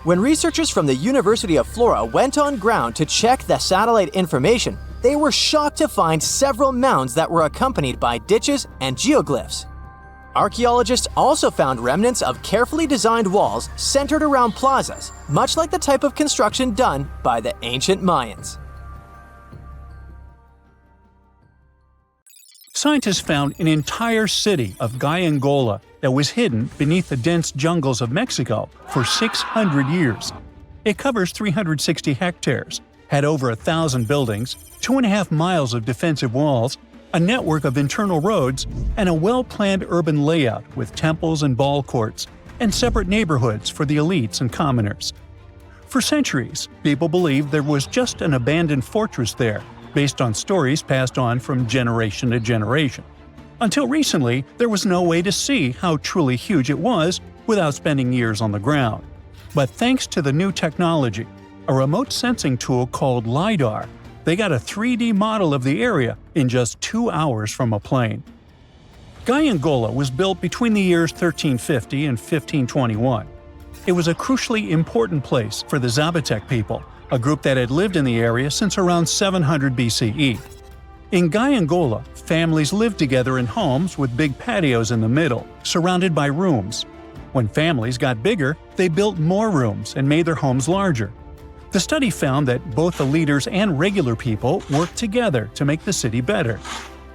When researchers from the University of Florida went on ground to check the satellite information, they were shocked to find several mounds that were accompanied by ditches and geoglyphs. Archaeologists also found remnants of carefully designed walls centered around plazas, much like the type of construction done by the ancient Mayans. Scientists found an entire city of Gaiangola that was hidden beneath the dense jungles of Mexico for 600 years. It covers 360 hectares, had over 1,000 buildings, 2.5 miles of defensive walls, a network of internal roads, and a well-planned urban layout with temples and ball courts, and separate neighborhoods for the elites and commoners. For centuries, people believed there was just an abandoned fortress there, based on stories passed on from generation to generation. Until recently, there was no way to see how truly huge it was without spending years on the ground. But thanks to the new technology, a remote sensing tool called LiDAR, they got a 3D model of the area in just 2 hours from a plane. Gayangula was built between the years 1350 and 1521. It was a crucially important place for the Zapotec people, a group that had lived in the area since around 700 BCE. In Gayangula, families lived together in homes with big patios in the middle, surrounded by rooms. When families got bigger, they built more rooms and made their homes larger. The study found that both the leaders and regular people worked together to make the city better.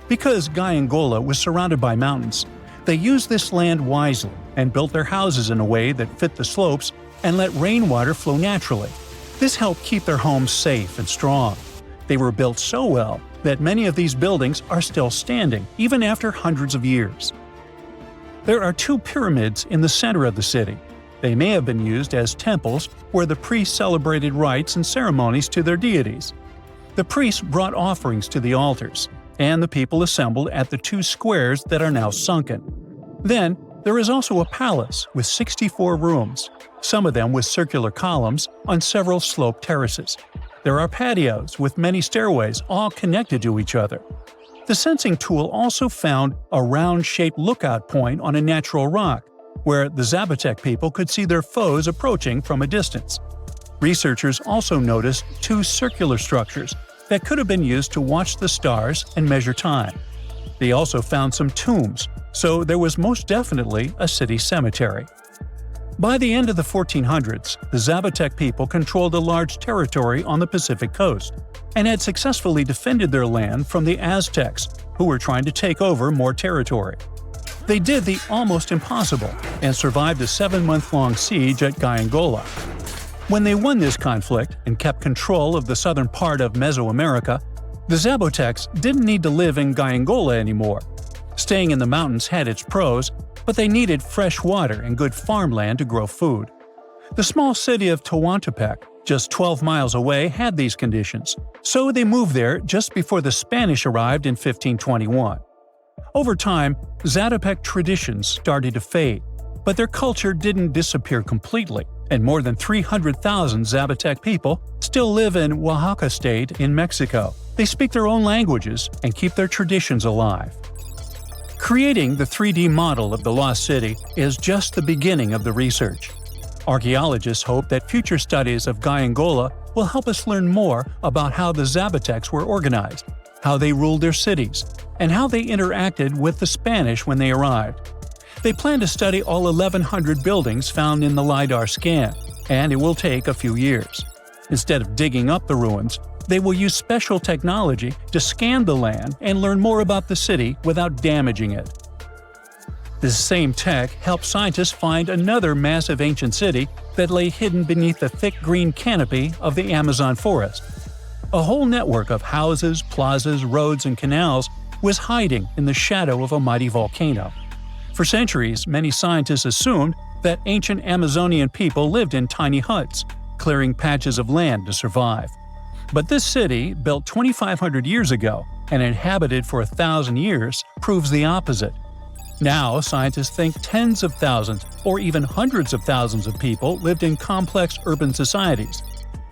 Because Gayangula was surrounded by mountains, they used this land wisely and built their houses in a way that fit the slopes and let rainwater flow naturally. This helped keep their homes safe and strong. They were built so well that many of these buildings are still standing, even after hundreds of years. There are 2 pyramids in the center of the city. They may have been used as temples where the priests celebrated rites and ceremonies to their deities. The priests brought offerings to the altars, and the people assembled at the 2 squares that are now sunken. Then, there is also a palace with 64 rooms, some of them with circular columns on several sloped terraces. There are patios with many stairways all connected to each other. The sensing tool also found a round-shaped lookout point on a natural rock, where the Zapotec people could see their foes approaching from a distance. Researchers also noticed 2 circular structures that could have been used to watch the stars and measure time. They also found some tombs, so there was most definitely a city cemetery. By the end of the 1400s, the Zapotec people controlled a large territory on the Pacific coast and had successfully defended their land from the Aztecs, who were trying to take over more territory. They did the almost impossible and survived a 7-month-long siege at Gayangula. When they won this conflict and kept control of the southern part of Mesoamerica, the Zapotecs didn't need to live in Gayangula anymore. Staying in the mountains had its pros, but they needed fresh water and good farmland to grow food. The small city of Tehuantepec, just 12 miles away, had these conditions, so they moved there just before the Spanish arrived in 1521. Over time, Zapotec traditions started to fade, but their culture didn't disappear completely, and more than 300,000 Zapotec people still live in Oaxaca state in Mexico. They speak their own languages and keep their traditions alive. Creating the 3D model of the lost city is just the beginning of the research. Archaeologists hope that future studies of Gayangula will help us learn more about how the Zapotecs were organized, how they ruled their cities, and how they interacted with the Spanish when they arrived. They plan to study all 1,100 buildings found in the LiDAR scan, and it will take a few years. Instead of digging up the ruins, they will use special technology to scan the land and learn more about the city without damaging it. This same tech helped scientists find another massive ancient city that lay hidden beneath the thick green canopy of the Amazon forest. A whole network of houses, plazas, roads, and canals was hiding in the shadow of a mighty volcano. For centuries, many scientists assumed that ancient Amazonian people lived in tiny huts, clearing patches of land to survive. But this city, built 2,500 years ago and inhabited for 1,000 years, proves the opposite. Now, scientists think tens of thousands or even hundreds of thousands of people lived in complex urban societies.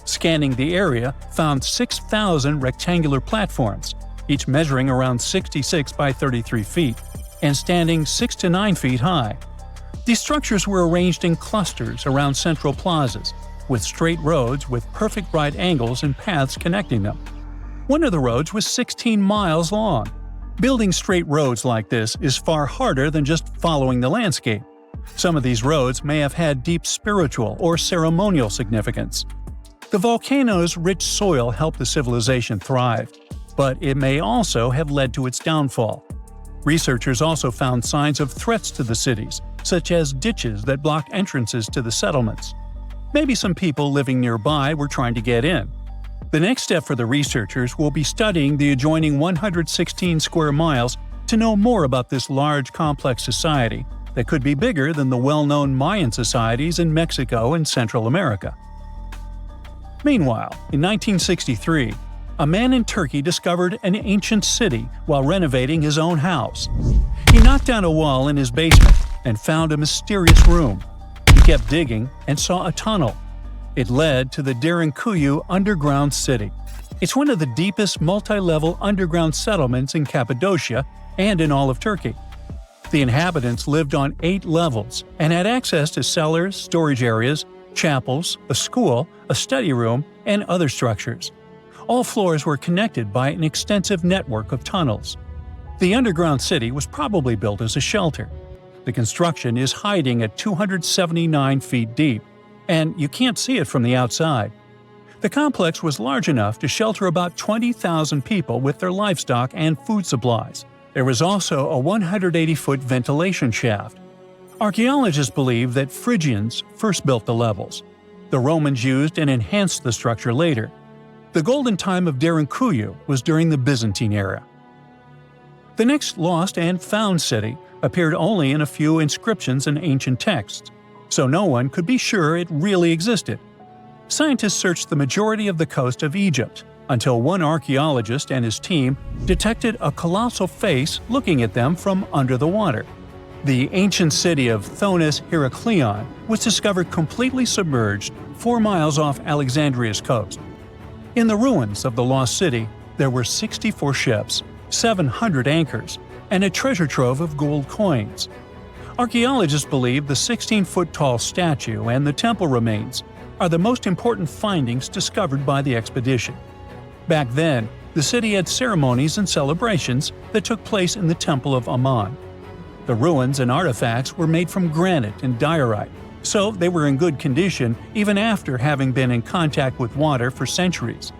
Scanning the area found 6,000 rectangular platforms, each measuring around 66 by 33 feet, and standing 6 to 9 feet high. These structures were arranged in clusters around central plazas, with straight roads with perfect right angles and paths connecting them. One of the roads was 16 miles long. Building straight roads like this is far harder than just following the landscape. Some of these roads may have had deep spiritual or ceremonial significance. The volcano's rich soil helped the civilization thrive, but it may also have led to its downfall. Researchers also found signs of threats to the cities, such as ditches that blocked entrances to the settlements. Maybe some people living nearby were trying to get in. The next step for the researchers will be studying the adjoining 116 square miles to know more about this large, complex society that could be bigger than the well-known Mayan societies in Mexico and Central America. Meanwhile, in 1963, a man in Turkey discovered an ancient city while renovating his own house. He knocked down a wall in his basement and found a mysterious room. He kept digging and saw a tunnel. It led to the Decoded underground city. It's one of the deepest multi-level underground settlements in Cappadocia and in all of Turkey. The inhabitants lived on 8 levels and had access to cellars, storage areas, chapels, a school, a study room, and other structures. All floors were connected by an extensive network of tunnels. The underground city was probably built as a shelter. The construction is hiding at 279 feet deep, and you can't see it from the outside. The complex was large enough to shelter about 20,000 people with their livestock and food supplies. There was also a 180-foot ventilation shaft. Archaeologists believe that Phrygians first built the levels. The Romans used and enhanced the structure later. The golden time of Decoded was during the Byzantine era. The next lost and found city appeared only in a few inscriptions and ancient texts, so no one could be sure it really existed. Scientists searched the majority of the coast of Egypt until one archaeologist and his team detected a colossal face looking at them from under the water. The ancient city of Thonis Heraklion was discovered completely submerged 4 miles off Alexandria's coast. In the ruins of the lost city, there were 64 ships, 700 anchors, and a treasure trove of gold coins. Archaeologists believe the 16-foot-tall statue and the temple remains are the most important findings discovered by the expedition. Back then, the city had ceremonies and celebrations that took place in the Temple of Ammon. The ruins and artifacts were made from granite and diorite, so they were in good condition even after having been in contact with water for centuries.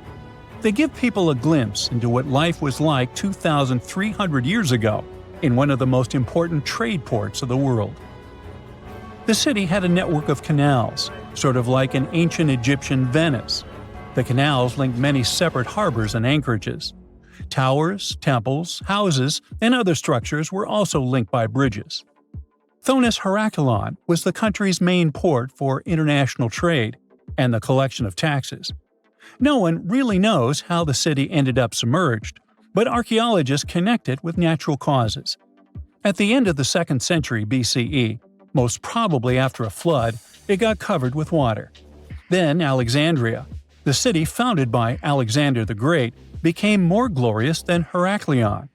They give people a glimpse into what life was like 2,300 years ago in one of the most important trade ports of the world. The city had a network of canals, sort of like an ancient Egyptian Venice. The canals linked many separate harbors and anchorages. Towers, temples, houses, and other structures were also linked by bridges. Thonis Heraklion was the country's main port for international trade and the collection of taxes. No one really knows how the city ended up submerged, but archaeologists connect it with natural causes. At the end of the 2nd century BCE, most probably after a flood, it got covered with water. Then Alexandria, the city founded by Alexander the Great, became more glorious than Heraklion.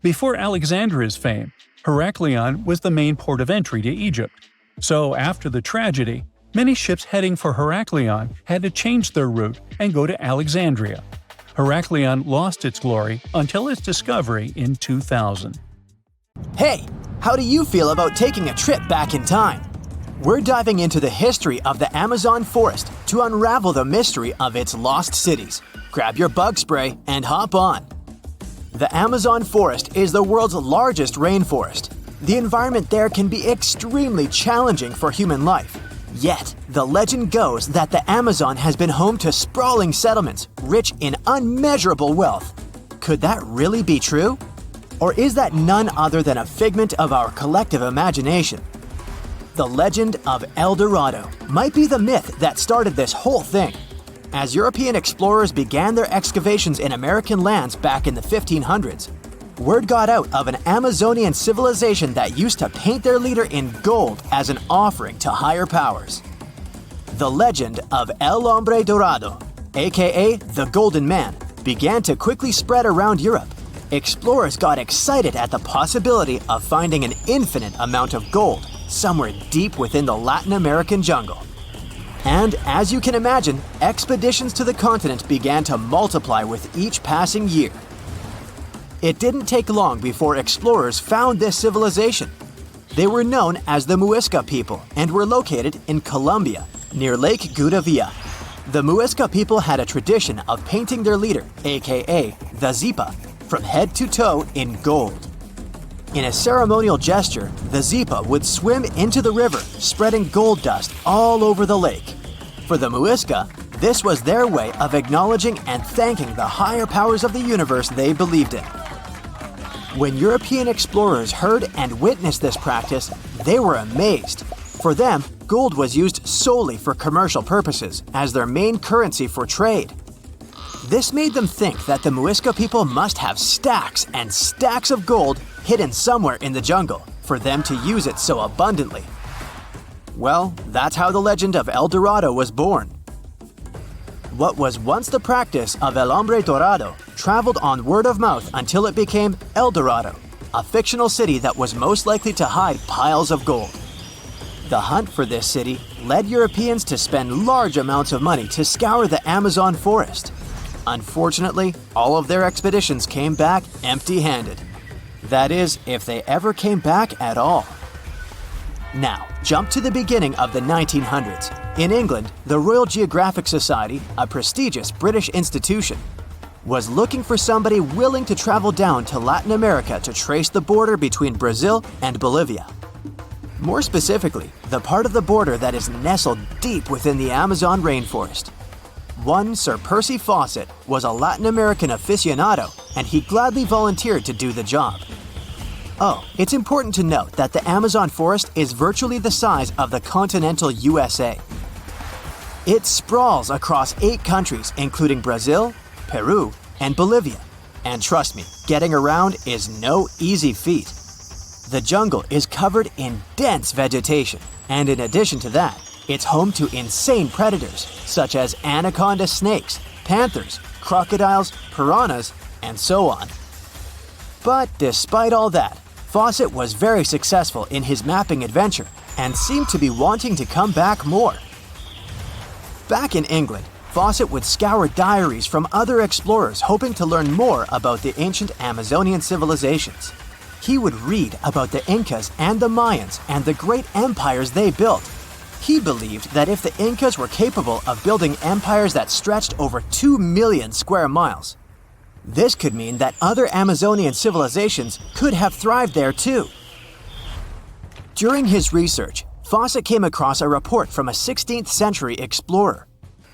Before Alexandria's fame, Heraklion was the main port of entry to Egypt. So after the tragedy, many ships heading for Heraklion had to change their route and go to Alexandria. Heraklion lost its glory until its discovery in 2000. Hey, how do you feel about taking a trip back in time? We're diving into the history of the Amazon forest to unravel the mystery of its lost cities. Grab your bug spray and hop on. The Amazon forest is the world's largest rainforest. The environment there can be extremely challenging for human life. Yet, the legend goes that the Amazon has been home to sprawling settlements rich in unmeasurable wealth. Could that really be true? Or is that none other than a figment of our collective imagination? The legend of El Dorado might be the myth that started this whole thing. As European explorers began their excavations in American lands back in the 1500s, word got out of an Amazonian civilization that used to paint their leader in gold as an offering to higher powers. The legend of El Hombre Dorado, aka the Golden Man, began to quickly spread around Europe. Explorers got excited at the possibility of finding an infinite amount of gold somewhere deep within the Latin American jungle. And as you can imagine, expeditions to the continent began to multiply with each passing year. It didn't take long before explorers found this civilization. They were known as the Muisca people and were located in Colombia, near Lake Gudavia. The Muisca people had a tradition of painting their leader, aka the Zipa, from head to toe in gold. In a ceremonial gesture, the Zipa would swim into the river, spreading gold dust all over the lake. For the Muisca, This was their way of acknowledging and thanking the higher powers of the universe they believed in. When European explorers heard and witnessed this practice, they were amazed. For them, gold was used solely for commercial purposes as their main currency for trade. This made them think that the Muisca people must have stacks and stacks of gold hidden somewhere in the jungle for them to use it so abundantly. Well, that's how the legend of El Dorado was born. What was once the practice of El Hombre Dorado traveled on word of mouth until it became El Dorado, a fictional city that was most likely to hide piles of gold. The hunt for this city led Europeans to spend large amounts of money to scour the Amazon forest. Unfortunately, all of their expeditions came back empty-handed. That is, if they ever came back at all. Now, jump to the beginning of the 1900s. In England, the Royal Geographic Society, a prestigious British institution, was looking for somebody willing to travel down to Latin America to trace the border between Brazil and Bolivia. More specifically, the part of the border that is nestled deep within the Amazon rainforest. One Sir Percy Fawcett was a Latin American aficionado, and he gladly volunteered to do the job. Oh, it's important to note that the Amazon forest is virtually the size of the continental USA. It sprawls across 8 countries, including Brazil, Peru, and Bolivia. And trust me, getting around is no easy feat. The jungle is covered in dense vegetation, and in addition to that, it's home to insane predators such as anaconda snakes, panthers, crocodiles, piranhas, and so on. But despite all that, Fawcett was very successful in his mapping adventure and seemed to be wanting to come back more. Back in England, Fawcett would scour diaries from other explorers hoping to learn more about the ancient Amazonian civilizations. He would read about the Incas and the Mayans and the great empires they built. He believed that if the Incas were capable of building empires that stretched over 2 million square miles, this could mean that other Amazonian civilizations could have thrived there too. During his research, Fawcett came across a report from a 16th century explorer.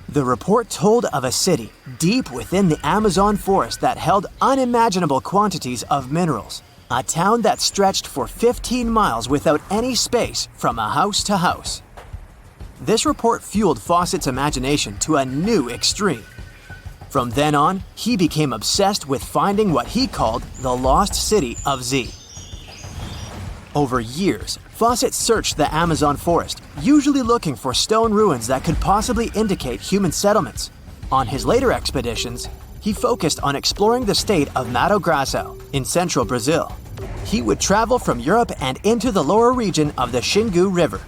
The report told of a city deep within the Amazon forest that held unimaginable quantities of minerals. A town that stretched for 15 miles without any space from a house to house. This report fueled Fawcett's imagination to a new extreme. From then on, he became obsessed with finding what he called the lost city of Z. Over years, Fawcett searched the Amazon forest, usually looking for stone ruins that could possibly indicate human settlements. On his later expeditions, he focused on exploring the state of Mato Grosso in central Brazil. He would travel from Europe and into the lower region of the Xingu River.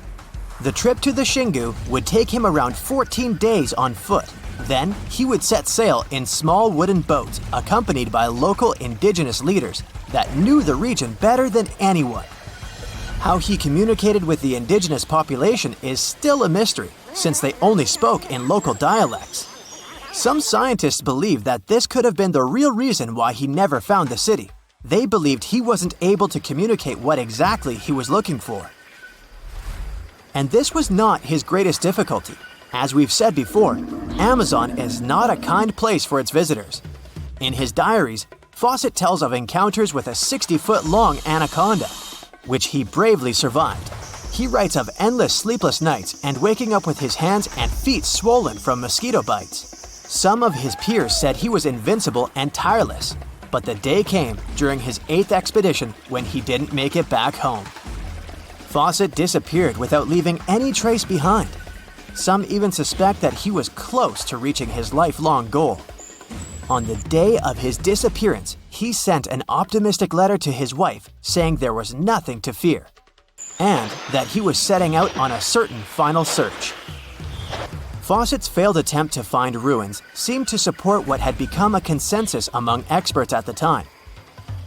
The trip to the Xingu would take him around 14 days on foot. Then, he would set sail in small wooden boats accompanied by local indigenous leaders that knew the region better than anyone. How he communicated with the indigenous population is still a mystery, since they only spoke in local dialects. Some scientists believe that this could have been the real reason why he never found the city. They believed he wasn't able to communicate what exactly he was looking for. And this was not his greatest difficulty. As we've said before, Amazon is not a kind place for its visitors. In his diaries, Fawcett tells of encounters with a 60-foot-long anaconda, which he bravely survived. He writes of endless sleepless nights and waking up with his hands and feet swollen from mosquito bites. Some of his peers said he was invincible and tireless, but the day came during his 8th expedition when he didn't make it back home. Fawcett disappeared without leaving any trace behind. Some even suspect that he was close to reaching his lifelong goal. On the day of his disappearance, he sent an optimistic letter to his wife saying there was nothing to fear, and that he was setting out on a certain final search. Fawcett's failed attempt to find ruins seemed to support what had become a consensus among experts at the time,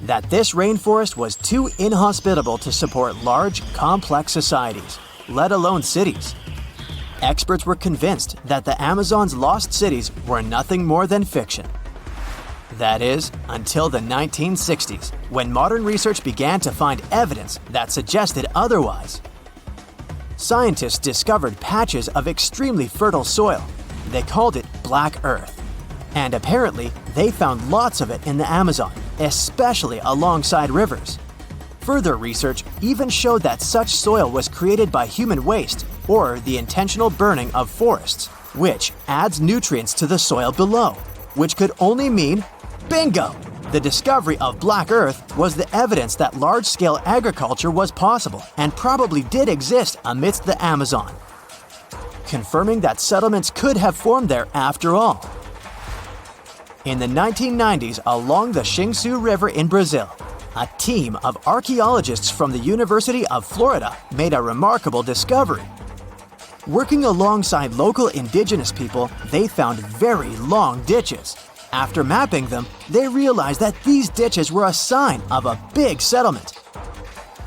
that this rainforest was too inhospitable to support large, complex societies, let alone cities. Experts were convinced that the Amazon's lost cities were nothing more than fiction. That is, until the 1960s, when modern research began to find evidence that suggested otherwise. Scientists discovered patches of extremely fertile soil, They called it Black Earth. And apparently, they found lots of it in the Amazon, especially alongside rivers. Further research even showed that such soil was created by human waste or the intentional burning of forests, which adds nutrients to the soil below, which could only mean bingo! The discovery of Black Earth was the evidence that large-scale agriculture was possible and probably did exist amidst the Amazon, confirming that settlements could have formed there after all. In the 1990s, along the Xingsu River in Brazil, a team of archaeologists from the University of Florida made a remarkable discovery. Working alongside local indigenous people, they found very long ditches. After mapping them, they realized that these ditches were a sign of a big settlement.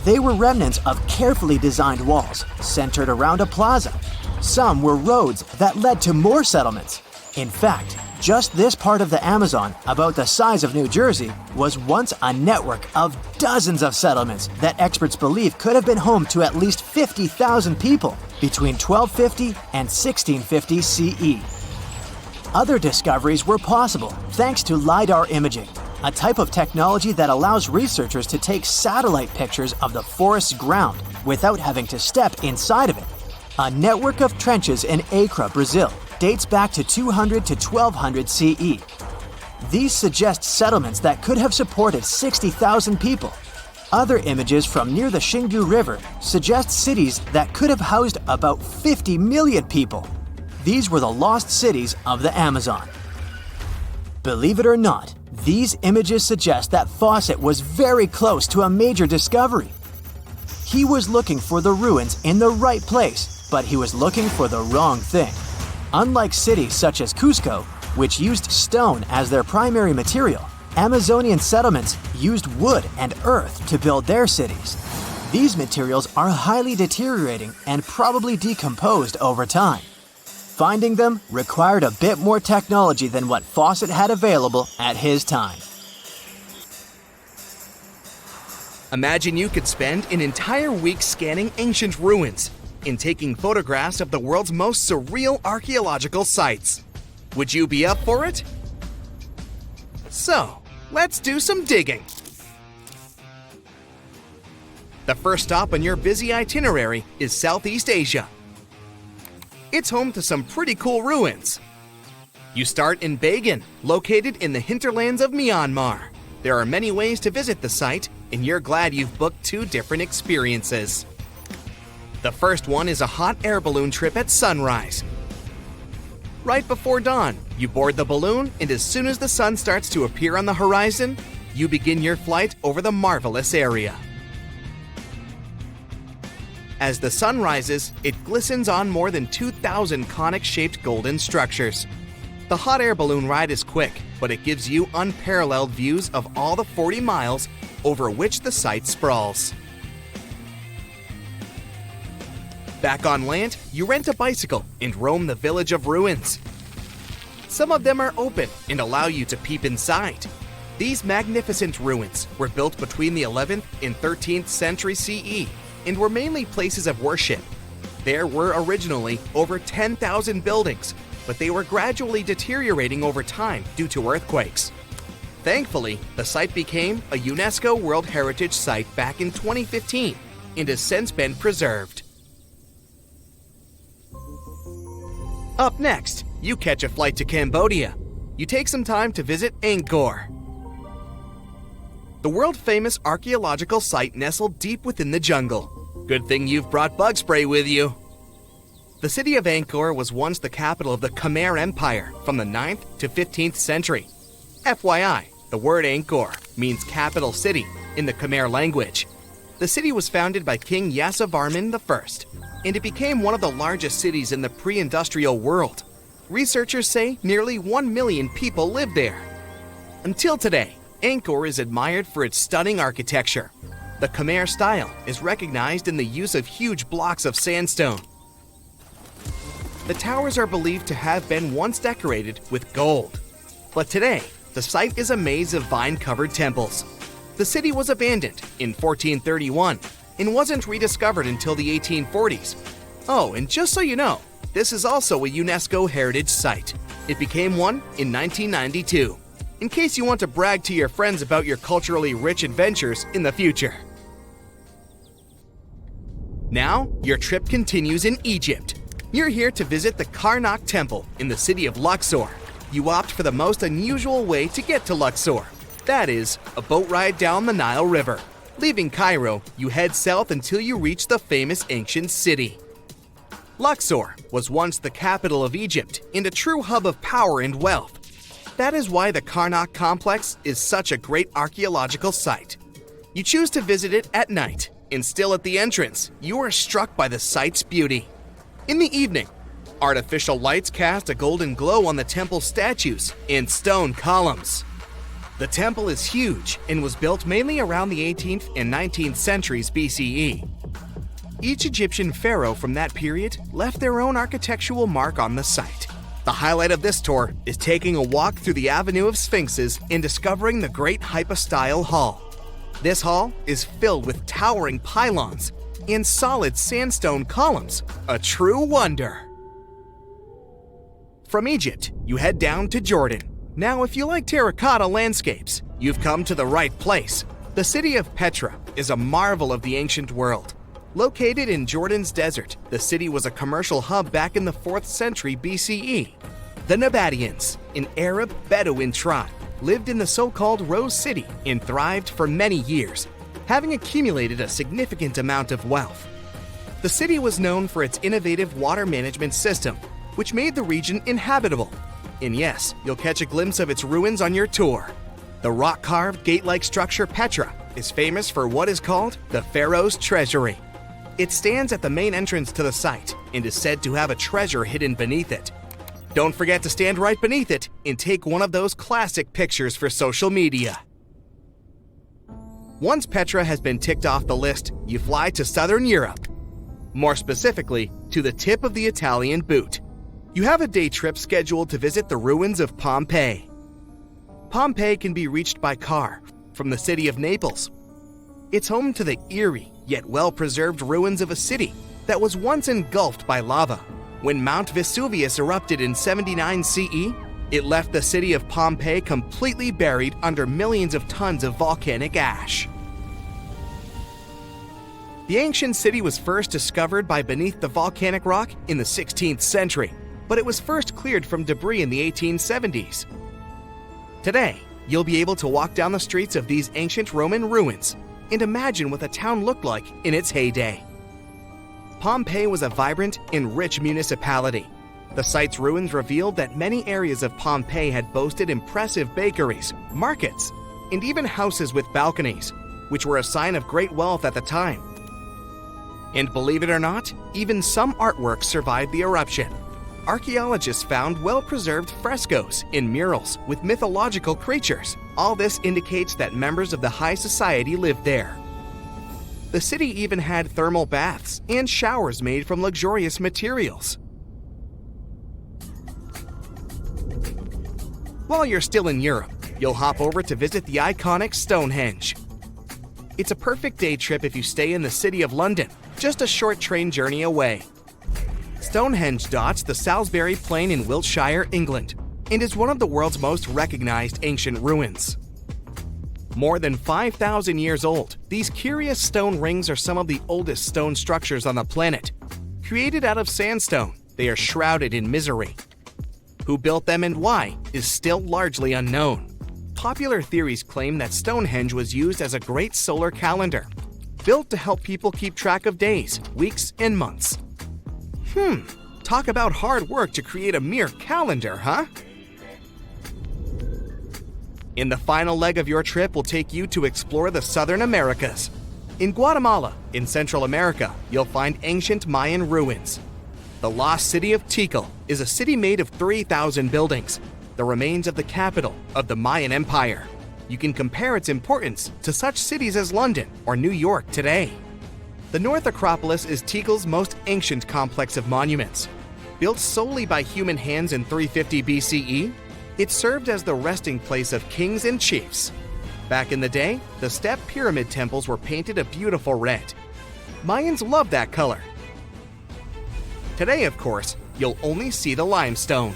They were remnants of carefully designed walls centered around a plaza. Some were roads that led to more settlements. In fact, just this part of the Amazon, about the size of New Jersey, was once a network of dozens of settlements that experts believe could have been home to at least 50,000 people between 1250 and 1650 CE. Other discoveries were possible thanks to LiDAR imaging, a type of technology that allows researchers to take satellite pictures of the forest's ground without having to step inside of it. A network of trenches in Acre, Brazil, dates back to 200 to 1200 CE. These suggest settlements that could have supported 60,000 people. Other images from near the Xingu River suggest cities that could have housed about 50 million people. These were the lost cities of the Amazon. Believe it or not, these images suggest that Fawcett was very close to a major discovery. He was looking for the ruins in the right place, but he was looking for the wrong thing. Unlike cities such as Cusco, which used stone as their primary material, Amazonian settlements used wood and earth to build their cities. These materials are highly deteriorating and probably decomposed over time. Finding them required a bit more technology than what Fawcett had available at his time. Imagine you could spend an entire week scanning ancient ruins and taking photographs of the world's most surreal archaeological sites. Would you be up for it? So, let's do some digging. The first stop on your busy itinerary is Southeast Asia. It's home to some pretty cool ruins. You start in Bagan, located in the hinterlands of Myanmar. There are many ways to visit the site, and you're glad you've booked 2 different experiences. The first one is a hot air balloon trip at sunrise. Right before dawn, you board the balloon, and as soon as the sun starts to appear on the horizon, you begin your flight over the marvelous area. As the sun rises, it glistens on more than 2,000 conic-shaped golden structures. The hot air balloon ride is quick, but it gives you unparalleled views of all the 40 miles over which the site sprawls. Back on land, you rent a bicycle and roam the village of ruins. Some of them are open and allow you to peep inside. These magnificent ruins were built between the 11th and 13th century CE and were mainly places of worship. There were originally over 10,000 buildings, but they were gradually deteriorating over time due to earthquakes. Thankfully, the site became a UNESCO World Heritage Site back in 2015 and has since been preserved. Up next, you catch a flight to Cambodia. You take some time to visit Angkor, the world-famous archaeological site nestled deep within the jungle. Good thing you've brought bug spray with you. The city of Angkor was once the capital of the Khmer Empire from the 9th to 15th century. FYI, the word Angkor means capital city in the Khmer language. The city was founded by King Yasovarman I, and it became one of the largest cities in the pre-industrial world. Researchers say nearly 1 million people lived there. Until today, Angkor is admired for its stunning architecture. The Khmer style is recognized in the use of huge blocks of sandstone. The towers are believed to have been once decorated with gold. But today, the site is a maze of vine-covered temples. The city was abandoned in 1431 and wasn't rediscovered until the 1840s. Oh, and just so you know, this is also a UNESCO Heritage Site. It became one in 1992, in case you want to brag to your friends about your culturally rich adventures in the future. Now, your trip continues in Egypt. You're here to visit the Karnak Temple in the city of Luxor. You opt for the most unusual way to get to Luxor. That is, a boat ride down the Nile River. Leaving Cairo, you head south until you reach the famous ancient city. Luxor was once the capital of Egypt and a true hub of power and wealth. That is why the Karnak complex is such a great archaeological site. You choose to visit it at night, and still at the entrance, you are struck by the site's beauty. In the evening, artificial lights cast a golden glow on the temple statues and stone columns. The temple is huge and was built mainly around the 18th and 19th centuries BCE. Each Egyptian pharaoh from that period left their own architectural mark on the site. The highlight of this tour is taking a walk through the Avenue of Sphinxes and discovering the Great Hypostyle Hall. This hall is filled with towering pylons and solid sandstone columns, a true wonder. From Egypt, you head down to Jordan. Now, if you like terracotta landscapes, you've come to the right place. The city of Petra is a marvel of the ancient world. Located in Jordan's desert, the city was a commercial hub back in the 4th century BCE. The Nabateans, an Arab Bedouin tribe, lived in the so-called Rose City and thrived for many years, having accumulated a significant amount of wealth. The city was known for its innovative water management system, which made the region inhabitable. And yes, you'll catch a glimpse of its ruins on your tour. The rock-carved gate-like structure Petra is famous for what is called the Pharaoh's Treasury. It stands at the main entrance to the site and is said to have a treasure hidden beneath it. Don't forget to stand right beneath it and take one of those classic pictures for social media. Once Petra has been ticked off the list, you fly to southern Europe. More specifically, to the tip of the Italian boot. You have a day trip scheduled to visit the ruins of Pompeii. Pompeii can be reached by car from the city of Naples. It's home to the eerie yet well-preserved ruins of a city that was once engulfed by lava. When Mount Vesuvius erupted in 79 CE, it left the city of Pompeii completely buried under millions of tons of volcanic ash. The ancient city was first discovered by beneath the volcanic rock in the 16th century, but it was first cleared from debris in the 1870s. Today, you'll be able to walk down the streets of these ancient Roman ruins and imagine what the town looked like in its heyday. Pompeii was a vibrant and rich municipality. The site's ruins revealed that many areas of Pompeii had boasted impressive bakeries, markets, and even houses with balconies, which were a sign of great wealth at the time. And believe it or not, even some artworks survived the eruption. Archaeologists found well-preserved frescoes and murals with mythological creatures. All this indicates that members of the high society lived there. The city even had thermal baths and showers made from luxurious materials. While you're still in Europe, you'll hop over to visit the iconic Stonehenge. It's a perfect day trip if you stay in the city of London, just a short train journey away. Stonehenge dots the Salisbury Plain in Wiltshire, England, and is one of the world's most recognized ancient ruins. More than 5,000 years old, these curious stone rings are some of the oldest stone structures on the planet. Created out of sandstone, they are shrouded in misery. Who built them and why is still largely unknown. Popular theories claim that Stonehenge was used as a great solar calendar, built to help people keep track of days, weeks, and months. Talk about hard work to create a mere calendar, huh? In the final leg of your trip will take you to explore the Southern Americas. In Guatemala, in Central America, you'll find ancient Mayan ruins. The lost city of Tikal is a city made of 3,000 buildings, the remains of the capital of the Mayan Empire. You can compare its importance to such cities as London or New York today. The North Acropolis is Tikal's most ancient complex of monuments. Built solely by human hands in 350 BCE, it served as the resting place of kings and chiefs. Back in the day, the step pyramid temples were painted a beautiful red. Mayans loved that color. Today, of course, you'll only see the limestone.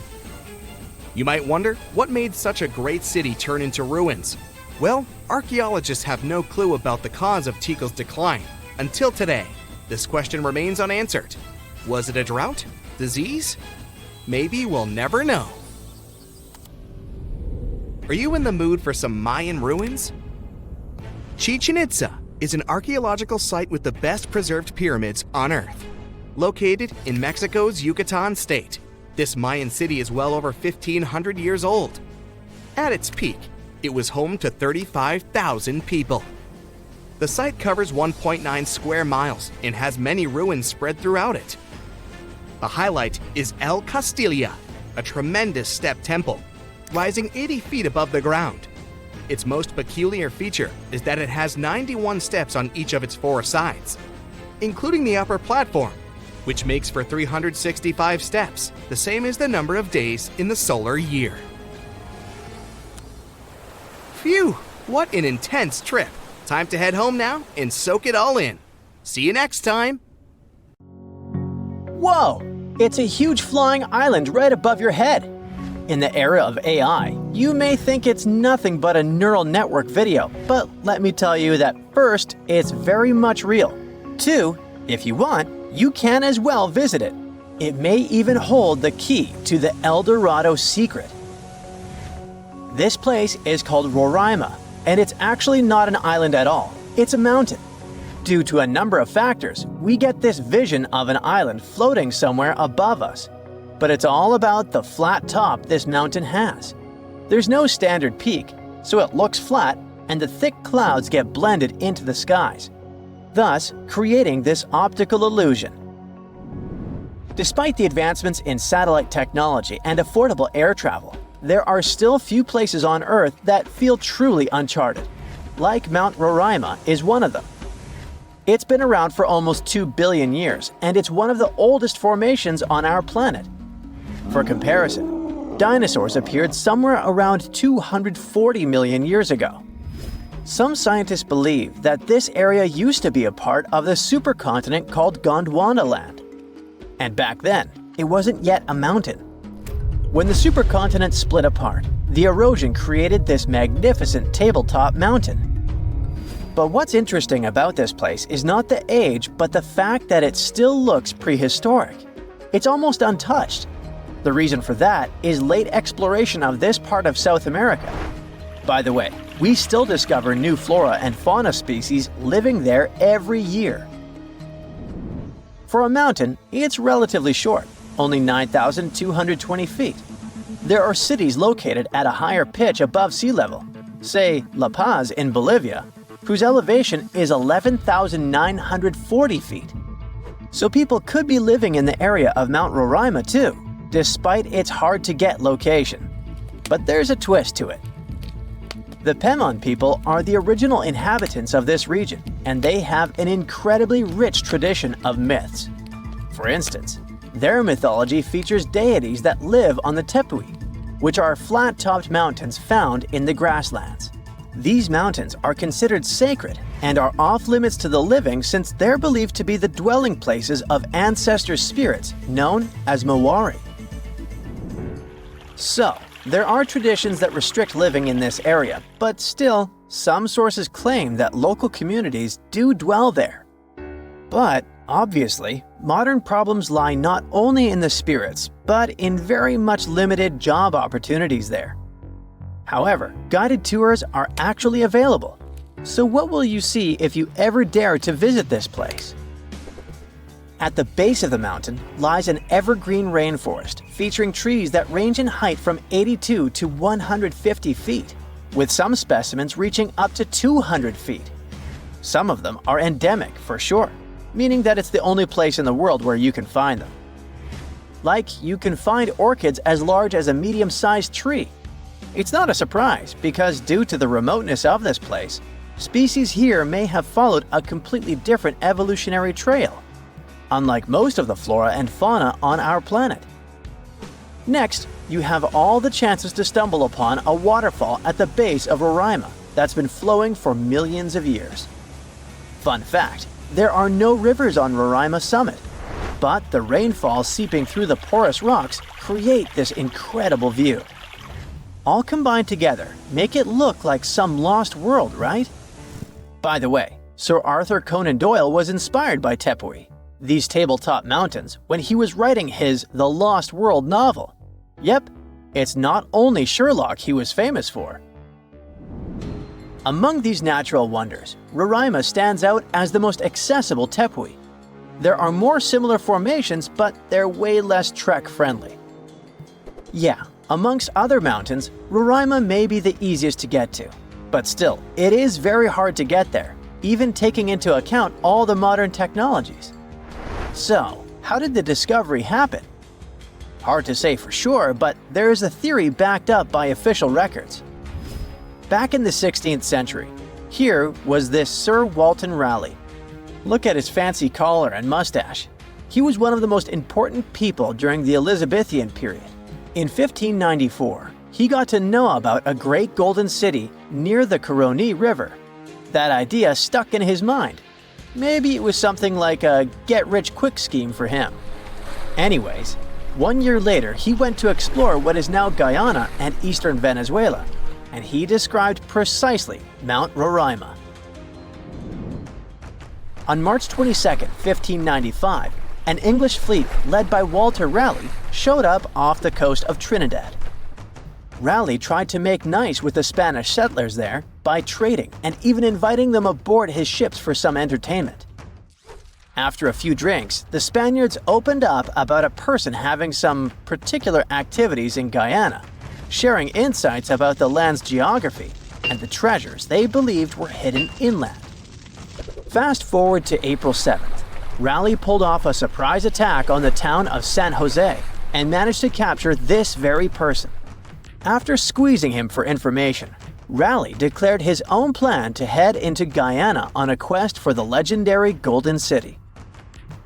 You might wonder what made such a great city turn into ruins. Well, archaeologists have no clue about the cause of Tikal's decline. Until today, this question remains unanswered. Was it a drought? Disease? Maybe we'll never know. Are you in the mood for some Mayan ruins? Chichen Itza is an archaeological site with the best preserved pyramids on Earth. Located in Mexico's Yucatan state, this Mayan city is well over 1,500 years old. At its peak, it was home to 35,000 people. The site covers 1.9 square miles and has many ruins spread throughout it. A highlight is El Castilla, a tremendous step temple, rising 80 feet above the ground. Its most peculiar feature is that it has 91 steps on each of its 4 sides, including the upper platform, which makes for 365 steps, the same as the number of days in the solar year. Phew, what an intense trip. Time to head home now and soak it all in. See you next time. Whoa! It's a huge flying island right above your head. In the era of AI, you may think it's nothing but a neural network video, but let me tell you that first, it's very much real. 2, if you want, you can as well visit it. It may even hold the key to the El Dorado secret. This place is called Roraima, and it's actually not an island at all. It's a mountain. Due to a number of factors, we get this vision of an island floating somewhere above us. But it's all about the flat top this mountain has. There's no standard peak, so it looks flat and the thick clouds get blended into the skies, thus creating this optical illusion. Despite the advancements in satellite technology and affordable air travel, there are still few places on Earth that feel truly uncharted. Like Mount Roraima is one of them. It's been around for almost 2 billion years, and it's one of the oldest formations on our planet. For comparison, dinosaurs appeared somewhere around 240 million years ago. Some scientists believe that this area used to be a part of the supercontinent called Gondwana land. And back then, it wasn't yet a mountain. When the supercontinent split apart, the erosion created this magnificent tabletop mountain. But what's interesting about this place is not the age, but the fact that it still looks prehistoric. It's almost untouched. The reason for that is late exploration of this part of South America. By the way, we still discover new flora and fauna species living there every year. For a mountain, it's relatively short, only 9,220 feet. There are cities located at a higher pitch above sea level, say La Paz in Bolivia, whose elevation is 11,940 feet. So people could be living in the area of Mount Roraima too, despite its hard-to-get location. But there's a twist to it. The Pemon people are the original inhabitants of this region, and they have an incredibly rich tradition of myths. For instance, their mythology features deities that live on the tepui, which are flat-topped mountains found in the grasslands. These mountains are considered sacred and are off-limits to the living since they're believed to be the dwelling places of ancestor spirits known as Mawari. So, there are traditions that restrict living in this area, but still, some sources claim that local communities do dwell there. But, obviously, modern problems lie not only in the spirits, but in very much limited job opportunities there. However, guided tours are actually available. So what will you see if you ever dare to visit this place? At the base of the mountain lies an evergreen rainforest featuring trees that range in height from 82 to 150 feet, with some specimens reaching up to 200 feet. Some of them are endemic for sure, meaning that it's the only place in the world where you can find them. Like, you can find orchids as large as a medium-sized tree. It's not a surprise because due to the remoteness of this place, species here may have followed a completely different evolutionary trail, unlike most of the flora and fauna on our planet. Next, you have all the chances to stumble upon a waterfall at the base of Roraima that's been flowing for millions of years. Fun fact, there are no rivers on Roraima summit. but the rainfall seeping through the porous rocks create this incredible view. All combined together make it look like some lost world, right? By the way, Sir Arthur Conan Doyle was inspired by Tepui, these tabletop mountains, when he was writing his The Lost World novel. Yep, it's not only Sherlock he was famous for. Among these natural wonders, Roraima stands out as the most accessible Tepui. There are more similar formations, but they're way less trek-friendly. Yeah, amongst other mountains, Roraima may be the easiest to get to, but still, it is very hard to get there, even taking into account all the modern technologies. So, how did the discovery happen? Hard to say for sure, but there is a theory backed up by official records. Back in the 16th century, here was this Sir Walter Raleigh. Look at his fancy collar and mustache. He was one of the most important people during the Elizabethan period. In 1594, he got to know about a great golden city near the Caroni River. That idea stuck in his mind. Maybe it was something like a get-rich-quick scheme for him. Anyways, 1 year later, he went to explore what is now Guyana and eastern Venezuela, and he described precisely Mount Roraima. On March 22, 1595, an English fleet led by Walter Raleigh showed up off the coast of Trinidad. Raleigh tried to make nice with the Spanish settlers there by trading and even inviting them aboard his ships for some entertainment. After a few drinks, the Spaniards opened up about a person having some particular activities in Guyana, sharing insights about the land's geography and the treasures they believed were hidden inland. Fast forward to April 7th, Raleigh pulled off a surprise attack on the town of San Jose and managed to capture this very person. After squeezing him for information, Raleigh declared his own plan to head into Guyana on a quest for the legendary Golden City.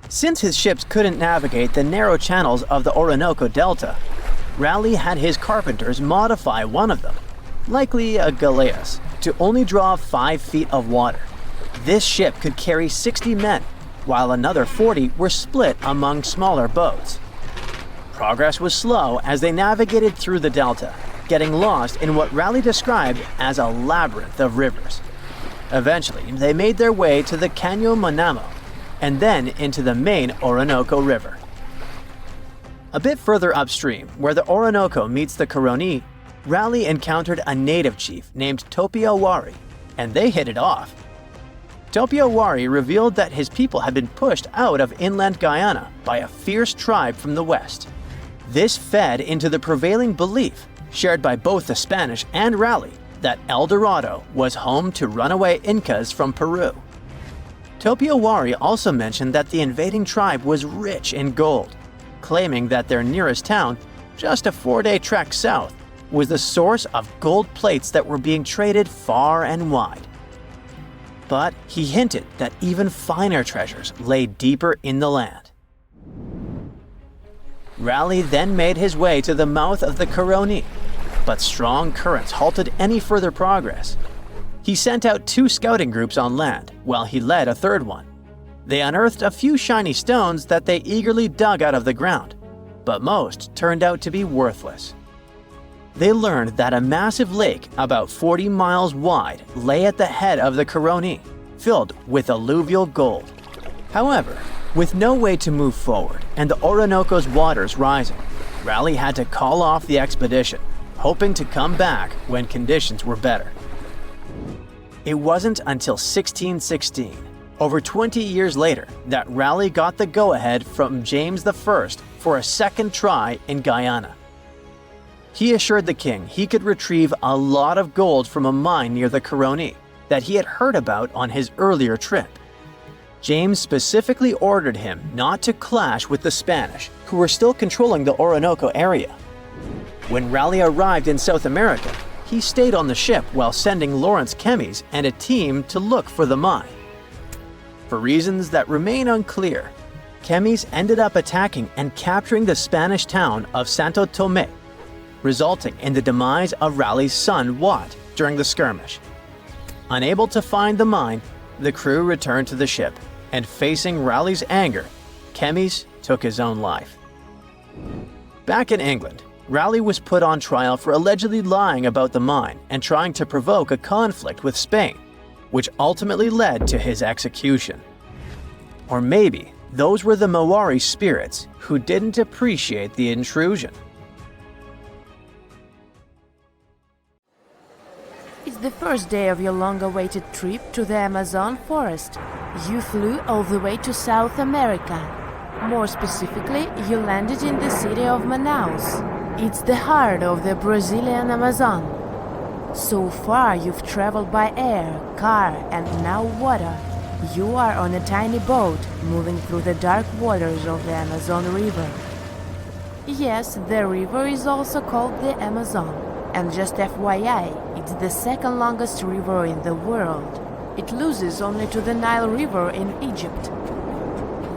Since his ships couldn't navigate the narrow channels of the Orinoco Delta, Raleigh had his carpenters modify one of them, likely a galleass, to only draw 5 feet of water. This ship could carry 60 men, while another 40 were split among smaller boats. Progress was slow as they navigated through the delta, getting lost in what Raleigh described as a labyrinth of rivers. Eventually, they made their way to the Caño Manamo, and then into the main Orinoco River. A bit further upstream, where the Orinoco meets the Caroni, Raleigh encountered a native chief named Topiawari, and they hit it off. Topiawari revealed that his people had been pushed out of inland Guyana by a fierce tribe from the west. This fed into the prevailing belief, shared by both the Spanish and Raleigh, that El Dorado was home to runaway Incas from Peru. Topiawari also mentioned that the invading tribe was rich in gold, claiming that their nearest town, just a 4-day trek south, was the source of gold plates that were being traded far and wide. But he hinted that even finer treasures lay deeper in the land. Raleigh then made his way to the mouth of the Caroni, but strong currents halted any further progress. He sent out 2 scouting groups on land, while he led a 3rd one. They unearthed a few shiny stones that they eagerly dug out of the ground, but most turned out to be worthless. They learned that a massive lake about 40 miles wide lay at the head of the Caroni, filled with alluvial gold. However, with no way to move forward and the Orinoco's waters rising, Raleigh had to call off the expedition, hoping to come back when conditions were better. It wasn't until 1616, over 20 years later, that Raleigh got the go-ahead from James I for a second try in Guyana. He assured the king he could retrieve a lot of gold from a mine near the Caroni that he had heard about on his earlier trip. James specifically ordered him not to clash with the Spanish, who were still controlling the Orinoco area. When Raleigh arrived in South America, he stayed on the ship while sending Lawrence Kemmys and a team to look for the mine. For reasons that remain unclear, Kemmys ended up attacking and capturing the Spanish town of Santo Tomé, resulting in the demise of Raleigh's son Wat during the skirmish. Unable to find the mine, the crew returned to the ship, and facing Raleigh's anger, Kemmys took his own life. Back in England, Raleigh was put on trial for allegedly lying about the mine and trying to provoke a conflict with Spain, which ultimately led to his execution. Or maybe those were the Maori spirits who didn't appreciate the intrusion. It's the first day of your long-awaited trip to the Amazon forest. You flew all the way to South America. More specifically, you landed in the city of Manaus. It's the heart of the Brazilian Amazon. So far, you've traveled by air, car, and now water. You are on a tiny boat, moving through the dark waters of the Amazon River. Yes, the river is also called the Amazon. And just FYI, it's the second longest river in the world. It loses only to the Nile River in Egypt.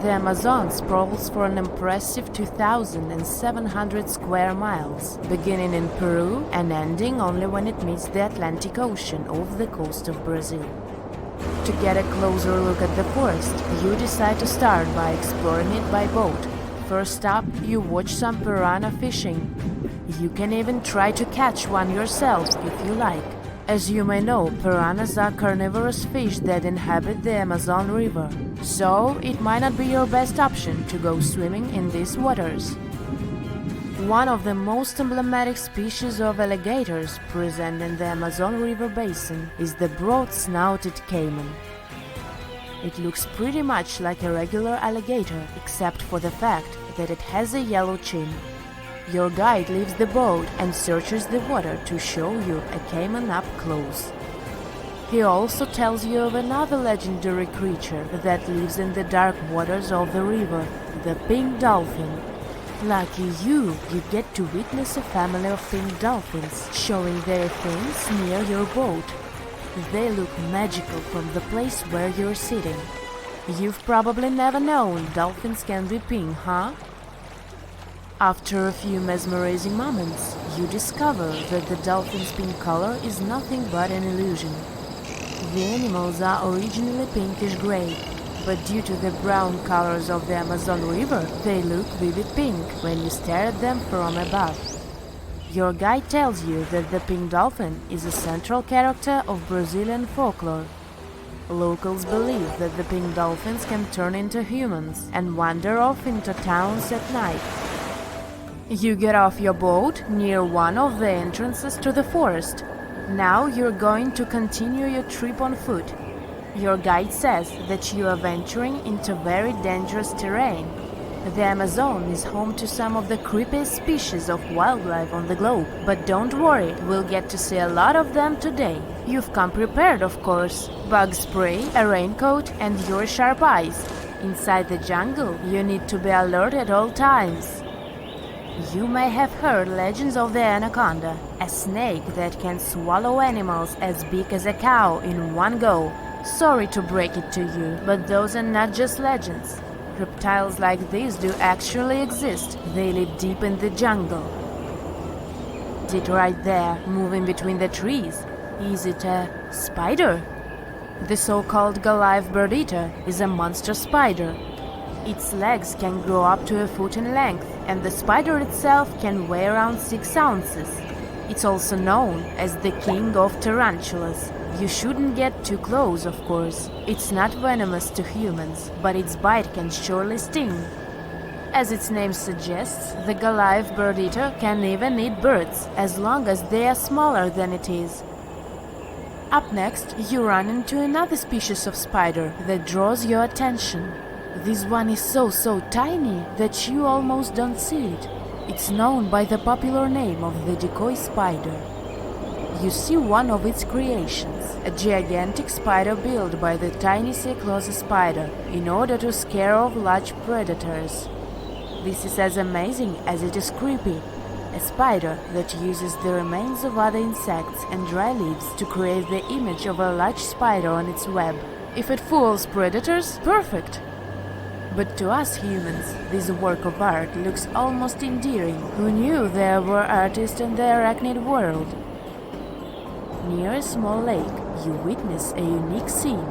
The Amazon sprawls for an impressive 2,700 square miles, beginning in Peru and ending only when it meets the Atlantic Ocean off the coast of Brazil. To get a closer look at the forest, you decide to start by exploring it by boat. First up, you watch some piranha fishing. You can even try to catch one yourself if you like. As you may know, piranhas are carnivorous fish that inhabit the Amazon River, so it might not be your best option to go swimming in these waters. One of the most emblematic species of alligators present in the Amazon River basin is the broad-snouted caiman. It looks pretty much like a regular alligator, except for the fact that it has a yellow chin. Your guide leaves the boat and searches the water to show you a caiman up close. He also tells you of another legendary creature that lives in the dark waters of the river, the pink dolphin. Lucky you get to witness a family of pink dolphins showing their fins near your boat. They look magical from the place where you're sitting. You've probably never known dolphins can be pink, huh? After a few mesmerizing moments, you discover that the dolphin's pink color is nothing but an illusion. The animals are originally pinkish-gray, but due to the brown colors of the Amazon River, they look vivid pink when you stare at them from above. Your guide tells you that the pink dolphin is a central character of Brazilian folklore. Locals believe that the pink dolphins can turn into humans and wander off into towns at night. You get off your boat near one of the entrances to the forest. Now you're going to continue your trip on foot. Your guide says that you are venturing into very dangerous terrain. The Amazon is home to some of the creepiest species of wildlife on the globe, but don't worry, we'll get to see a lot of them today. You've come prepared, of course. Bug spray, a raincoat, and your sharp eyes. Inside the jungle, you need to be alert at all times. You may have heard legends of the anaconda, a snake that can swallow animals as big as a cow in one go. Sorry to break it to you, but those are not just legends. Reptiles like these do actually exist. They live deep in the jungle. Is it right there, moving between the trees? Is it a spider? The so-called Goliath bird-eater is a monster spider. Its legs can grow up to a foot in length, and the spider itself can weigh around 6 ounces. It's also known as the king of tarantulas. You shouldn't get too close, of course. It's not venomous to humans, but its bite can surely sting. As its name suggests, the Goliath bird-eater can even eat birds, as long as they are smaller than it is. Up next, you run into another species of spider that draws your attention. This one is so tiny that you almost don't see it. It's known by the popular name of the decoy spider. You see one of its creations, a gigantic spider built by the tiny Cyclosa spider in order to scare off large predators. This is as amazing as it is creepy. A spider that uses the remains of other insects and dry leaves to create the image of a large spider on its web. If it fools predators, perfect! But to us humans, this work of art looks almost endearing. Who knew there were artists in the arachnid world? Near a small lake, you witness a unique scene.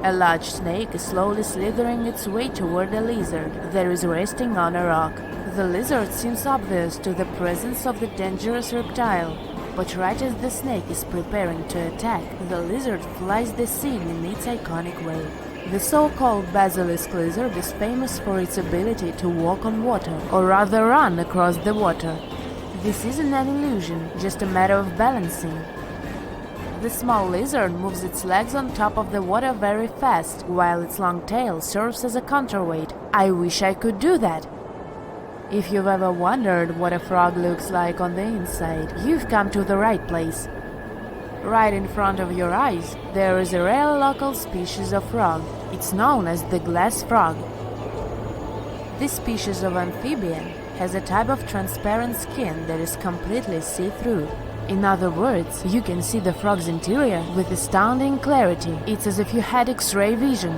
A large snake is slowly slithering its way toward a lizard that is resting on a rock. The lizard seems obvious to the presence of the dangerous reptile, but right as the snake is preparing to attack, the lizard flies the scene in its iconic way. The so-called basilisk lizard is famous for its ability to walk on water, or rather run across the water. This isn't an illusion, just a matter of balancing. The small lizard moves its legs on top of the water very fast, while its long tail serves as a counterweight. I wish I could do that. If you've ever wondered what a frog looks like on the inside, you've come to the right place. Right in front of your eyes, there is a rare local species of frog. It's known as the glass frog. This species of amphibian has a type of transparent skin that is completely see-through. In other words, you can see the frog's interior with astounding clarity. It's as if you had X-ray vision.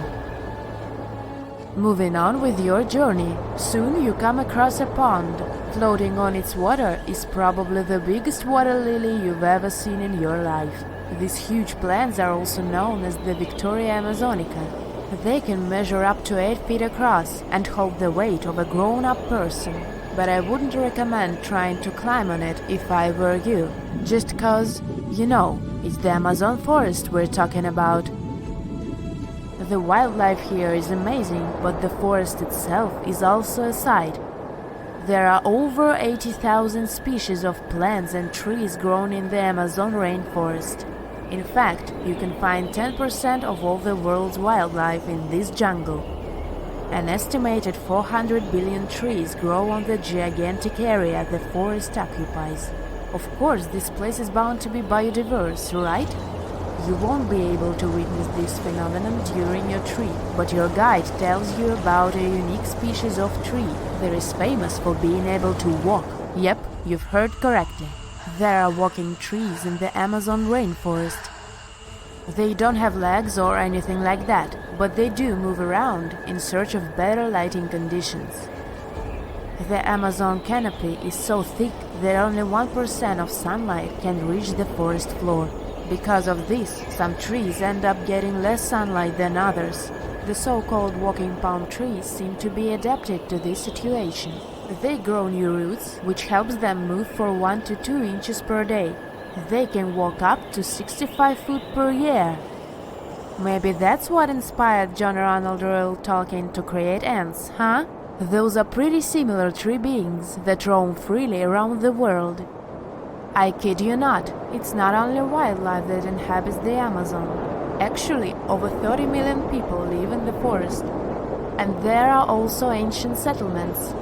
Moving on with your journey, soon you come across a pond. Floating on its water is probably the biggest water lily you've ever seen in your life. These huge plants are also known as the Victoria Amazonica. They can measure up to 8 feet across and hold the weight of a grown-up person. But I wouldn't recommend trying to climb on it if I were you, just cause, you know, it's the Amazon forest we're talking about. The wildlife here is amazing, but the forest itself is also a sight. There are over 80,000 species of plants and trees grown in the Amazon rainforest. In fact, you can find 10% of all the world's wildlife in this jungle. An estimated 400 billion trees grow on the gigantic area the forest occupies. Of course, this place is bound to be biodiverse, right? You won't be able to witness this phenomenon during your trip, but your guide tells you about a unique species of tree that is famous for being able to walk. Yep, you've heard correctly. There are walking trees in the Amazon rainforest. They don't have legs or anything like that, but they do move around in search of better lighting conditions. The Amazon canopy is so thick that only 1% of sunlight can reach the forest floor. Because of this, some trees end up getting less sunlight than others. The so-called walking palm trees seem to be adapted to this situation. They grow new roots, which helps them move for 1 to 2 inches per day. They can walk up to 65 feet per year. Maybe that's what inspired John Ronald Reuel Tolkien to create ants, huh? Those are pretty similar tree beings that roam freely around the world. I kid you not, it's not only wildlife that inhabits the Amazon. Actually, over 30 million people live in the forest. And there are also ancient settlements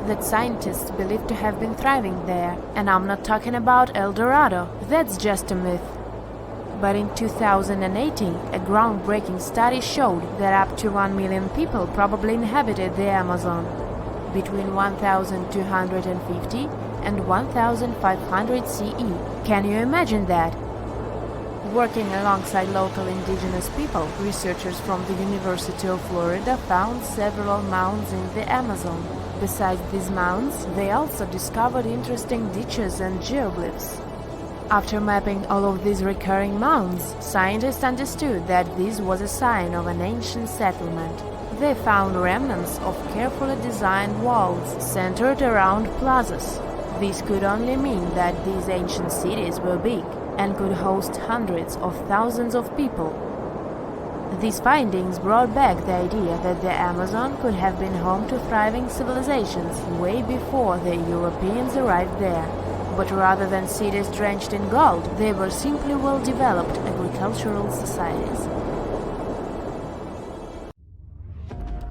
that scientists believe to have been thriving there. And I'm not talking about El Dorado, that's just a myth. But in 2018, a groundbreaking study showed that up to 1 million people probably inhabited the Amazon, between 1,250 and 1,500 CE. Can you imagine that? Working alongside local indigenous people, researchers from the University of Florida found several mounds in the Amazon. Besides these mounds, they also discovered interesting ditches and geoglyphs. After mapping all of these recurring mounds, scientists understood that this was a sign of an ancient settlement. They found remnants of carefully designed walls centered around plazas. This could only mean that these ancient cities were big and could host hundreds of thousands of people. These findings brought back the idea that the Amazon could have been home to thriving civilizations way before the Europeans arrived there. But rather than cities drenched in gold, they were simply well-developed agricultural societies.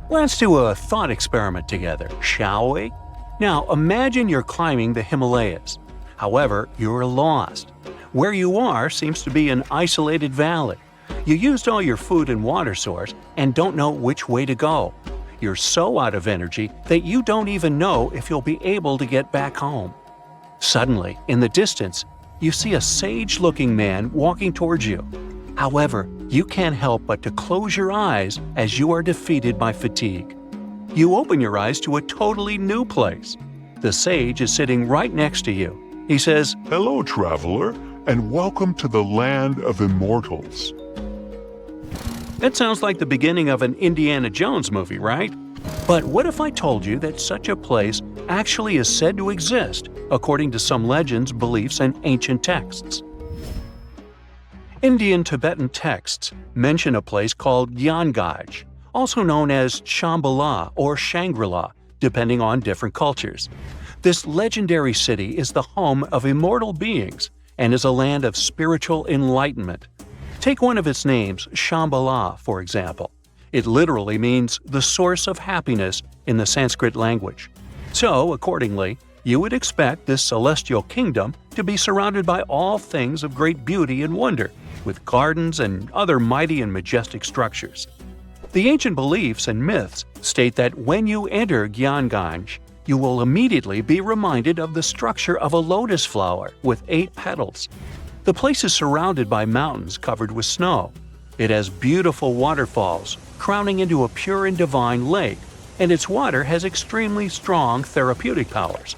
Let's do a thought experiment together, shall we? Now, imagine you're climbing the Himalayas. However, you're lost. Where you are seems to be an isolated valley. You used all your food and water source and don't know which way to go. You're so out of energy that you don't even know if you'll be able to get back home. Suddenly, in the distance, you see a sage-looking man walking towards you. However, you can't help but to close your eyes as you are defeated by fatigue. You open your eyes to a totally new place. The sage is sitting right next to you. He says, "Hello, traveler, and welcome to the land of immortals." That sounds like the beginning of an Indiana Jones movie, right? But what if I told you that such a place actually is said to exist, according to some legends, beliefs, and ancient texts? Indian Tibetan texts mention a place called Gyangai, also known as Shambhala or Shangri-La, depending on different cultures. This legendary city is the home of immortal beings and is a land of spiritual enlightenment. Take one of its names, Shambhala, for example. It literally means the source of happiness in the Sanskrit language. So, accordingly, you would expect this celestial kingdom to be surrounded by all things of great beauty and wonder, with gardens and other mighty and majestic structures. The ancient beliefs and myths state that when you enter Gyangai, you will immediately be reminded of the structure of a lotus flower with 8 petals. The place is surrounded by mountains covered with snow. It has beautiful waterfalls, crowning into a pure and divine lake, and its water has extremely strong therapeutic powers.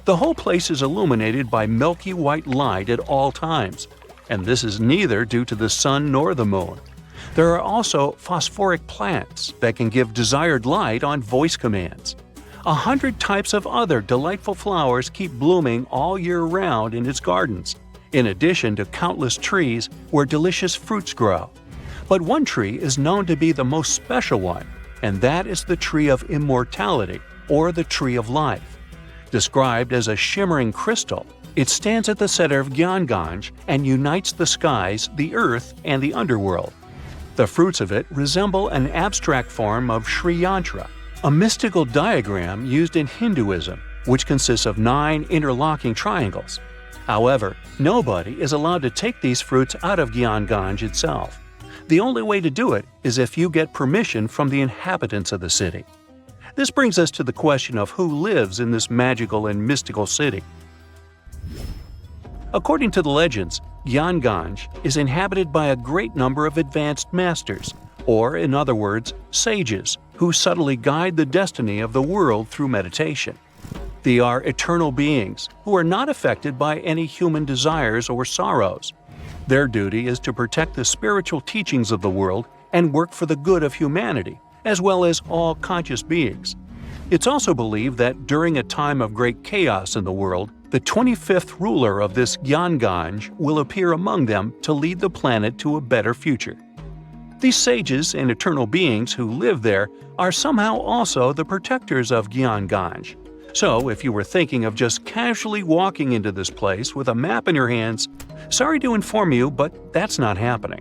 The whole place is illuminated by milky white light at all times, and this is neither due to the sun nor the moon. There are also phosphoric plants that can give desired light on voice commands. 100 types of other delightful flowers keep blooming all year round in its gardens, in addition to countless trees where delicious fruits grow. But one tree is known to be the most special one, and that is the tree of immortality, or the tree of life. Described as a shimmering crystal, it stands at the center of Gyangai and unites the skies, the earth, and the underworld. The fruits of it resemble an abstract form of Sri Yantra, a mystical diagram used in Hinduism, which consists of 9 interlocking triangles. However, nobody is allowed to take these fruits out of Gyangai itself. The only way to do it is if you get permission from the inhabitants of the city. This brings us to the question of who lives in this magical and mystical city. According to the legends, Gyangai is inhabited by a great number of advanced masters, or in other words, sages, who subtly guide the destiny of the world through meditation. They are eternal beings who are not affected by any human desires or sorrows. Their duty is to protect the spiritual teachings of the world and work for the good of humanity, as well as all conscious beings. It's also believed that during a time of great chaos in the world, the 25th ruler of this Gyangai will appear among them to lead the planet to a better future. These sages and eternal beings who live there are somehow also the protectors of Gyangai. So, if you were thinking of just casually walking into this place with a map in your hands, sorry to inform you, but that's not happening.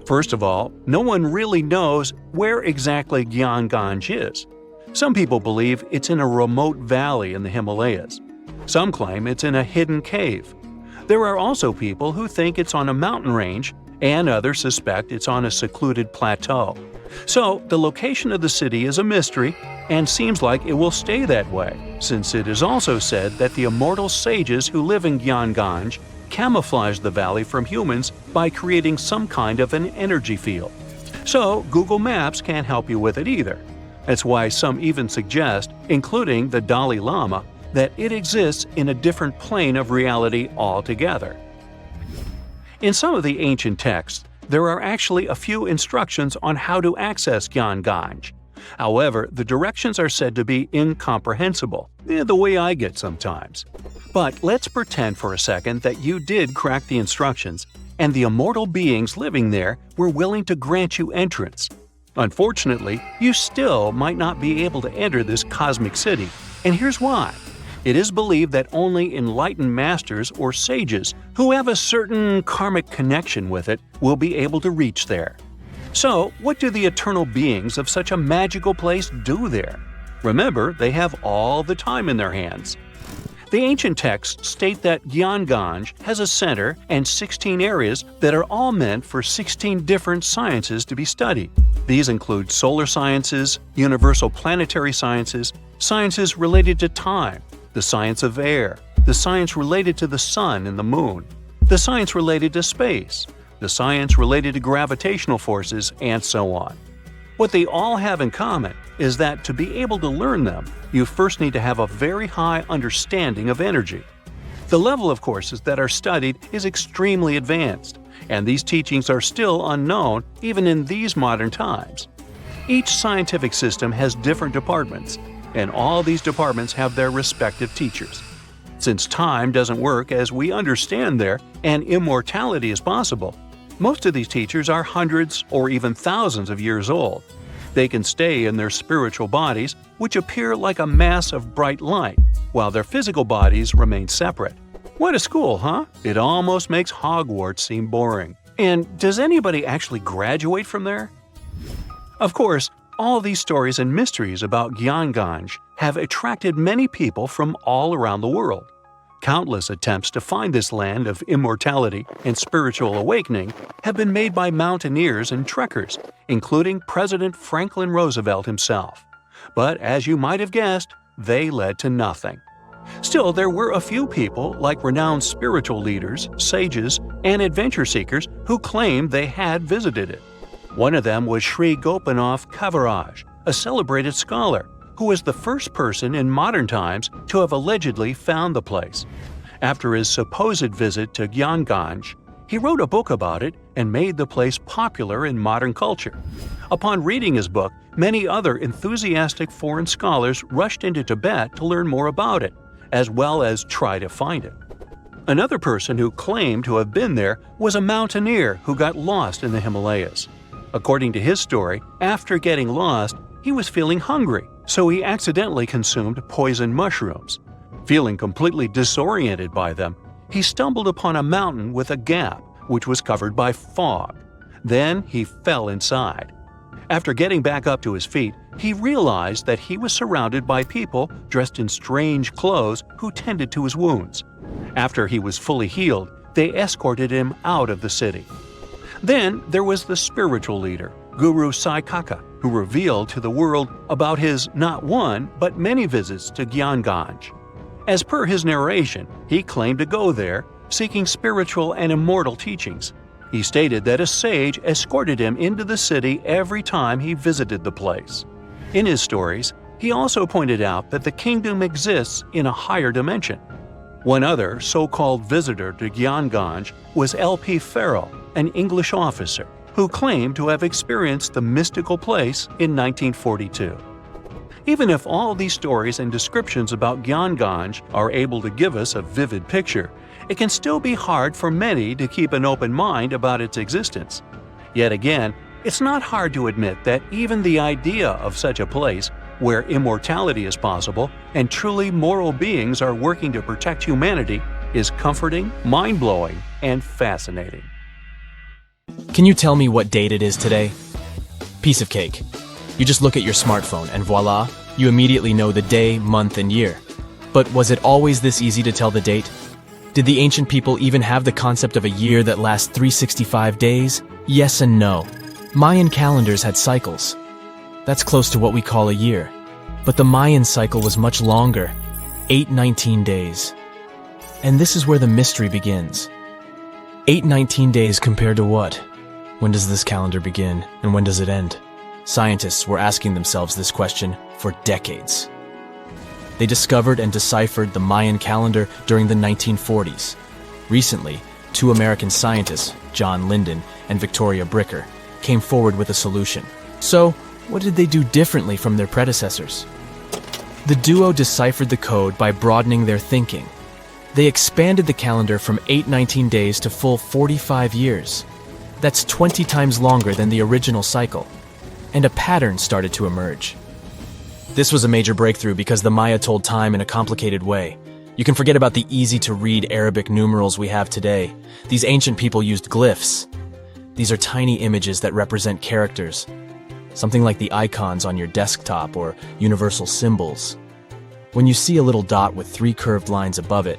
First of all, no one really knows where exactly Gyangai is. Some people believe it's in a remote valley in the Himalayas. Some claim it's in a hidden cave. There are also people who think it's on a mountain range, and others suspect it's on a secluded plateau. So, the location of the city is a mystery, and seems like it will stay that way, since it is also said that the immortal sages who live in Gyangai camouflage the valley from humans by creating some kind of an energy field. So, Google Maps can't help you with it either. That's why some even suggest, including the Dalai Lama, that it exists in a different plane of reality altogether. In some of the ancient texts, there are actually a few instructions on how to access Gyangai. However, the directions are said to be incomprehensible, the way I get sometimes. But let's pretend for a second that you did crack the instructions, and the immortal beings living there were willing to grant you entrance. Unfortunately, you still might not be able to enter this cosmic city, and here's why. It is believed that only enlightened masters or sages who have a certain karmic connection with it will be able to reach there. So, what do the eternal beings of such a magical place do there? Remember, they have all the time in their hands. The ancient texts state that Gyangai has a center and 16 areas that are all meant for 16 different sciences to be studied. These include solar sciences, universal planetary sciences, sciences related to time, the science of air, the science related to the sun and the moon, the science related to space, the science related to gravitational forces, and so on. What they all have in common is that to be able to learn them, you first need to have a very high understanding of energy. The level of courses that are studied is extremely advanced, and these teachings are still unknown even in these modern times. Each scientific system has different departments, and all these departments have their respective teachers. Since time doesn't work as we understand there, and immortality is possible, most of these teachers are hundreds or even thousands of years old. They can stay in their spiritual bodies, which appear like a mass of bright light, while their physical bodies remain separate. What a school, huh? It almost makes Hogwarts seem boring. And does anybody actually graduate from there? Of course, all these stories and mysteries about Gyanganj have attracted many people from all around the world. Countless attempts to find this land of immortality and spiritual awakening have been made by mountaineers and trekkers, including President Franklin Roosevelt himself. But as you might have guessed, they led to nothing. Still, there were a few people, like renowned spiritual leaders, sages, and adventure seekers, who claimed they had visited it. One of them was Sri Gopinath Kaviraj, a celebrated scholar, who was the first person in modern times to have allegedly found the place. After his supposed visit to Gyanganj, he wrote a book about it and made the place popular in modern culture. Upon reading his book, many other enthusiastic foreign scholars rushed into Tibet to learn more about it, as well as try to find it. Another person who claimed to have been there was a mountaineer who got lost in the Himalayas. According to his story, after getting lost, he was feeling hungry, so he accidentally consumed poison mushrooms. Feeling completely disoriented by them, he stumbled upon a mountain with a gap, which was covered by fog. Then he fell inside. After getting back up to his feet, he realized that he was surrounded by people dressed in strange clothes who tended to his wounds. After he was fully healed, they escorted him out of the city. Then there was the spiritual leader, Guru Sai Kaka, who revealed to the world about his not one, but many visits to Gyanganj. As per his narration, he claimed to go there, seeking spiritual and immortal teachings. He stated that a sage escorted him into the city every time he visited the place. In his stories, he also pointed out that the kingdom exists in a higher dimension. One other so-called visitor to Gyanganj was L.P. Farrell, an English officer, who claimed to have experienced the mystical place in 1942. Even if all these stories and descriptions about Gyanganj are able to give us a vivid picture, it can still be hard for many to keep an open mind about its existence. Yet again, it's not hard to admit that even the idea of such a place, where immortality is possible and truly moral beings are working to protect humanity, is comforting, mind-blowing, and fascinating. Can you tell me what date it is today? Piece of cake. You just look at your smartphone and voila, you immediately know the day, month, and year. But was it always this easy to tell the date? Did the ancient people even have the concept of a year that lasts 365 days? Yes and no. Mayan calendars had cycles. That's close to what we call a year. But the Mayan cycle was much longer, 819 days. And this is where the mystery begins. 819 days compared to what? When does this calendar begin, and when does it end? Scientists were asking themselves this question for decades. They discovered and deciphered the Mayan calendar during the 1940s. Recently, two American scientists, John Linden and Victoria Bricker, came forward with a solution. So, what did they do differently from their predecessors? The duo deciphered the code by broadening their thinking. They expanded the calendar from 819 days to full 45 years. That's 20 times longer than the original cycle. And a pattern started to emerge. This was a major breakthrough because the Maya told time in a complicated way. You can forget about the easy-to-read Arabic numerals we have today. These ancient people used glyphs. These are tiny images that represent characters, something like the icons on your desktop or universal symbols. When you see a little dot with 3 curved lines above it,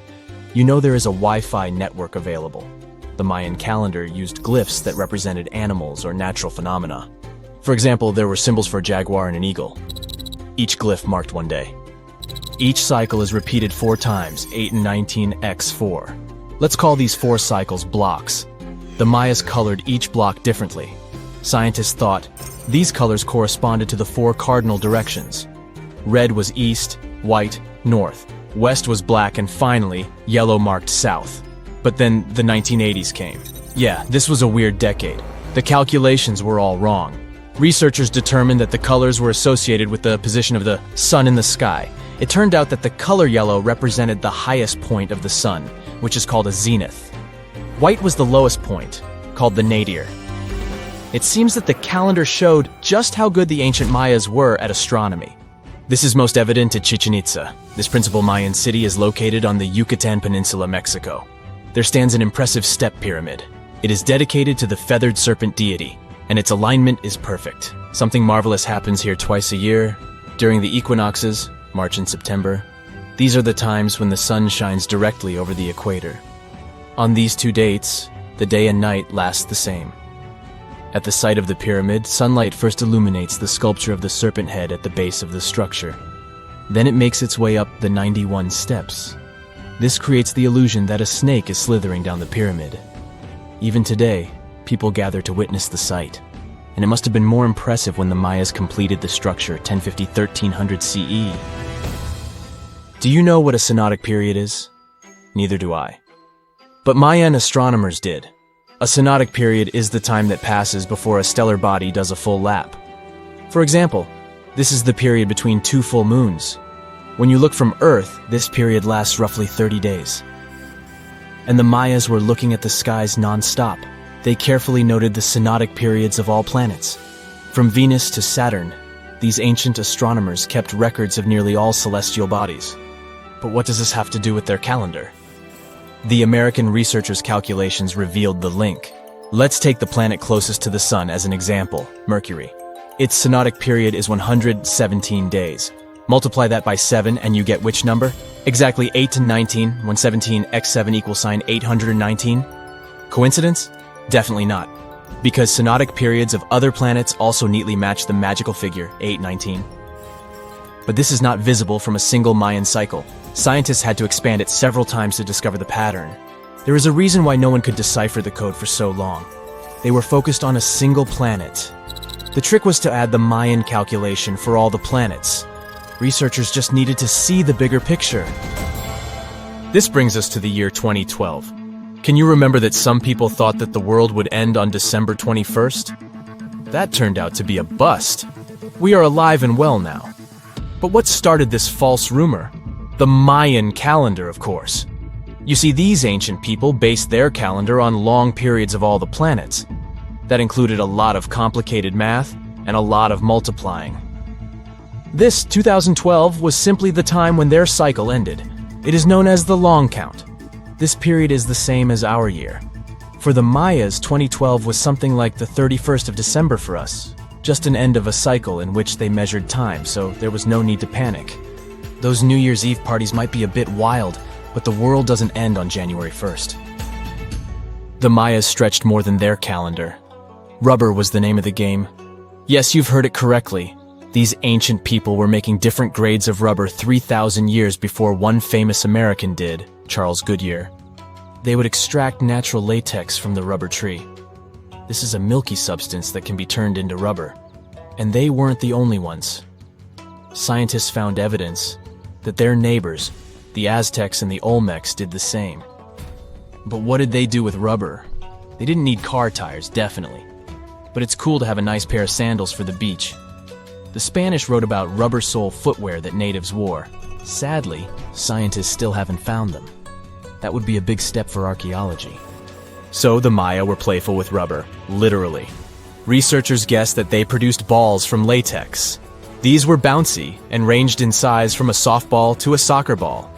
you know there is a Wi-Fi network available. The Mayan calendar used glyphs that represented animals or natural phenomena. For example, there were symbols for a jaguar and an eagle. Each glyph marked one day. Each cycle is repeated 4 times, 8 and 19 x 4. Let's call these 4 cycles blocks. The Mayas colored each block differently. Scientists thought these colors corresponded to the 4 cardinal directions. Red was east, white, north. West was black, and finally, yellow marked south. But then the 1980s came. Yeah, this was a weird decade. The calculations were all wrong. Researchers determined that the colors were associated with the position of the sun in the sky. It turned out that the color yellow represented the highest point of the sun, which is called a zenith. White was the lowest point, called the nadir. It seems that the calendar showed just how good the ancient Mayas were at astronomy. This is most evident at Chichen Itza. This principal Mayan city is located on the Yucatan Peninsula, Mexico. There stands an impressive step pyramid. It is dedicated to the feathered serpent deity, and its alignment is perfect. Something marvelous happens here twice a year, during the equinoxes, March and September. These are the times when the sun shines directly over the equator. On these two dates, the day and night last the same. At the site of the pyramid, sunlight first illuminates the sculpture of the serpent head at the base of the structure. Then it makes its way up the 91 steps. This creates the illusion that a snake is slithering down the pyramid. Even today, people gather to witness the sight. And it must have been more impressive when the Mayas completed the structure 1050-1300 CE. Do you know what a synodic period is? Neither do I. But Mayan astronomers did. A synodic period is the time that passes before a stellar body does a full lap. For example, this is the period between two full moons. When you look from Earth, this period lasts roughly 30 days. And the Mayas were looking at the skies non-stop. They carefully noted the synodic periods of all planets. From Venus to Saturn, these ancient astronomers kept records of nearly all celestial bodies. But what does this have to do with their calendar? The American researchers' calculations revealed the link. Let's take the planet closest to the Sun as an example, Mercury. Its synodic period is 117 days. Multiply that by 7 and you get which number? Exactly 8 to 19, when 17 x 7 equals sign 819? Coincidence? Definitely not. Because synodic periods of other planets also neatly match the magical figure 819. But this is not visible from a single Mayan cycle. Scientists had to expand it several times to discover the pattern. There is a reason why no one could decipher the code for so long. They were focused on a single planet. The trick was to add the Mayan calculation for all the planets. Researchers just needed to see the bigger picture. This brings us to the year 2012. Can you remember that some people thought that the world would end on December 21st? That turned out to be a bust. We are alive and well now. But what started this false rumor? The Mayan calendar, of course. You see, these ancient people based their calendar on long periods of all the planets. That included a lot of complicated math and a lot of multiplying. This 2012 was simply the time when their cycle ended. It is known as the long count. This period is the same as our year. For the Mayas, 2012 was something like the 31st of December for us, just an end of a cycle in which they measured time, so there was no need to panic. Those New Year's Eve parties might be a bit wild, but the world doesn't end on January 1st. The Mayas stretched more than their calendar. Rubber was the name of the game. Yes, you've heard it correctly. These ancient people were making different grades of rubber 3,000 years before one famous American did, Charles Goodyear. They would extract natural latex from the rubber tree. This is a milky substance that can be turned into rubber. And they weren't the only ones. Scientists found evidence that their neighbors, the Aztecs and the Olmecs, did the same. But what did they do with rubber? They didn't need car tires, definitely. But it's cool to have a nice pair of sandals for the beach. The Spanish wrote about rubber sole footwear that natives wore. Sadly, scientists still haven't found them. That would be a big step for archaeology. So the Maya were playful with rubber, literally. Researchers guessed that they produced balls from latex. These were bouncy and ranged in size from a softball to a soccer ball.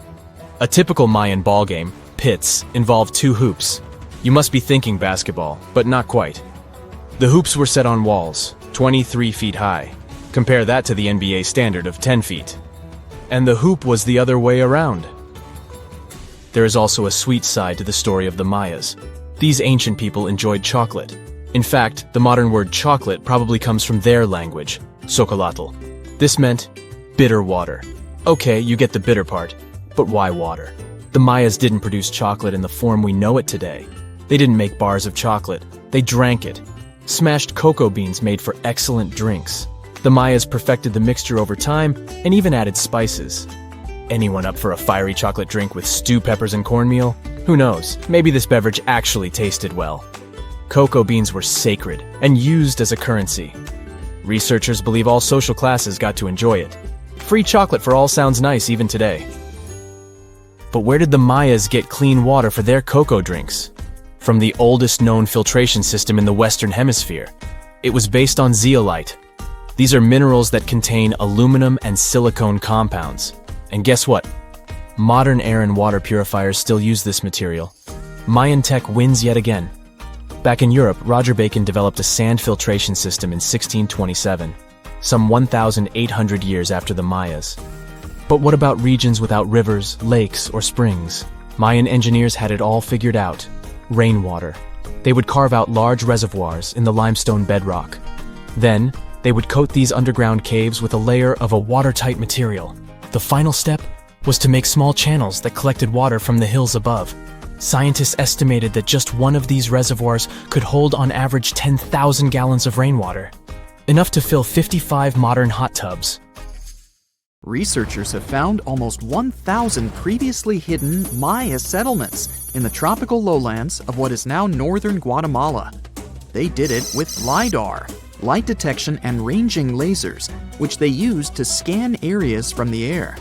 A typical Mayan ball game, pits, involved 2 hoops. You must be thinking basketball, but not quite. The hoops were set on walls, 23 feet high. Compare that to the NBA standard of 10 feet. And the hoop was the other way around. There is also a sweet side to the story of the Mayas. These ancient people enjoyed chocolate. In fact, the modern word chocolate probably comes from their language, Xocolatl. This meant bitter water. Okay, you get the bitter part, but why water? The Mayas didn't produce chocolate in the form we know it today. They didn't make bars of chocolate. They drank it. Smashed cocoa beans made for excellent drinks. The Mayas perfected the mixture over time and even added spices. Anyone up for a fiery chocolate drink with stew peppers and cornmeal? Who knows, maybe this beverage actually tasted well. Cocoa beans were sacred and used as a currency. Researchers believe all social classes got to enjoy it. Free chocolate for all sounds nice even today. But where did the Mayas get clean water for their cocoa drinks? From the oldest known filtration system in the Western Hemisphere. It was based on zeolite. These are minerals that contain aluminum and silicone compounds. And guess what? Modern air and water purifiers still use this material. Mayan tech wins yet again. Back in Europe, Roger Bacon developed a sand filtration system in 1627, some 1,800 years after the Mayas. But what about regions without rivers, lakes, or springs? Mayan engineers had it all figured out. Rainwater. They would carve out large reservoirs in the limestone bedrock. Then, they would coat these underground caves with a layer of a watertight material. The final step was to make small channels that collected water from the hills above. Scientists estimated that just one of these reservoirs could hold on average 10,000 gallons of rainwater, enough to fill 55 modern hot tubs. Researchers have found almost 1,000 previously hidden Maya settlements in the tropical lowlands of what is now northern Guatemala. They did it with LiDAR, light detection and ranging lasers, which they used to scan areas from the air.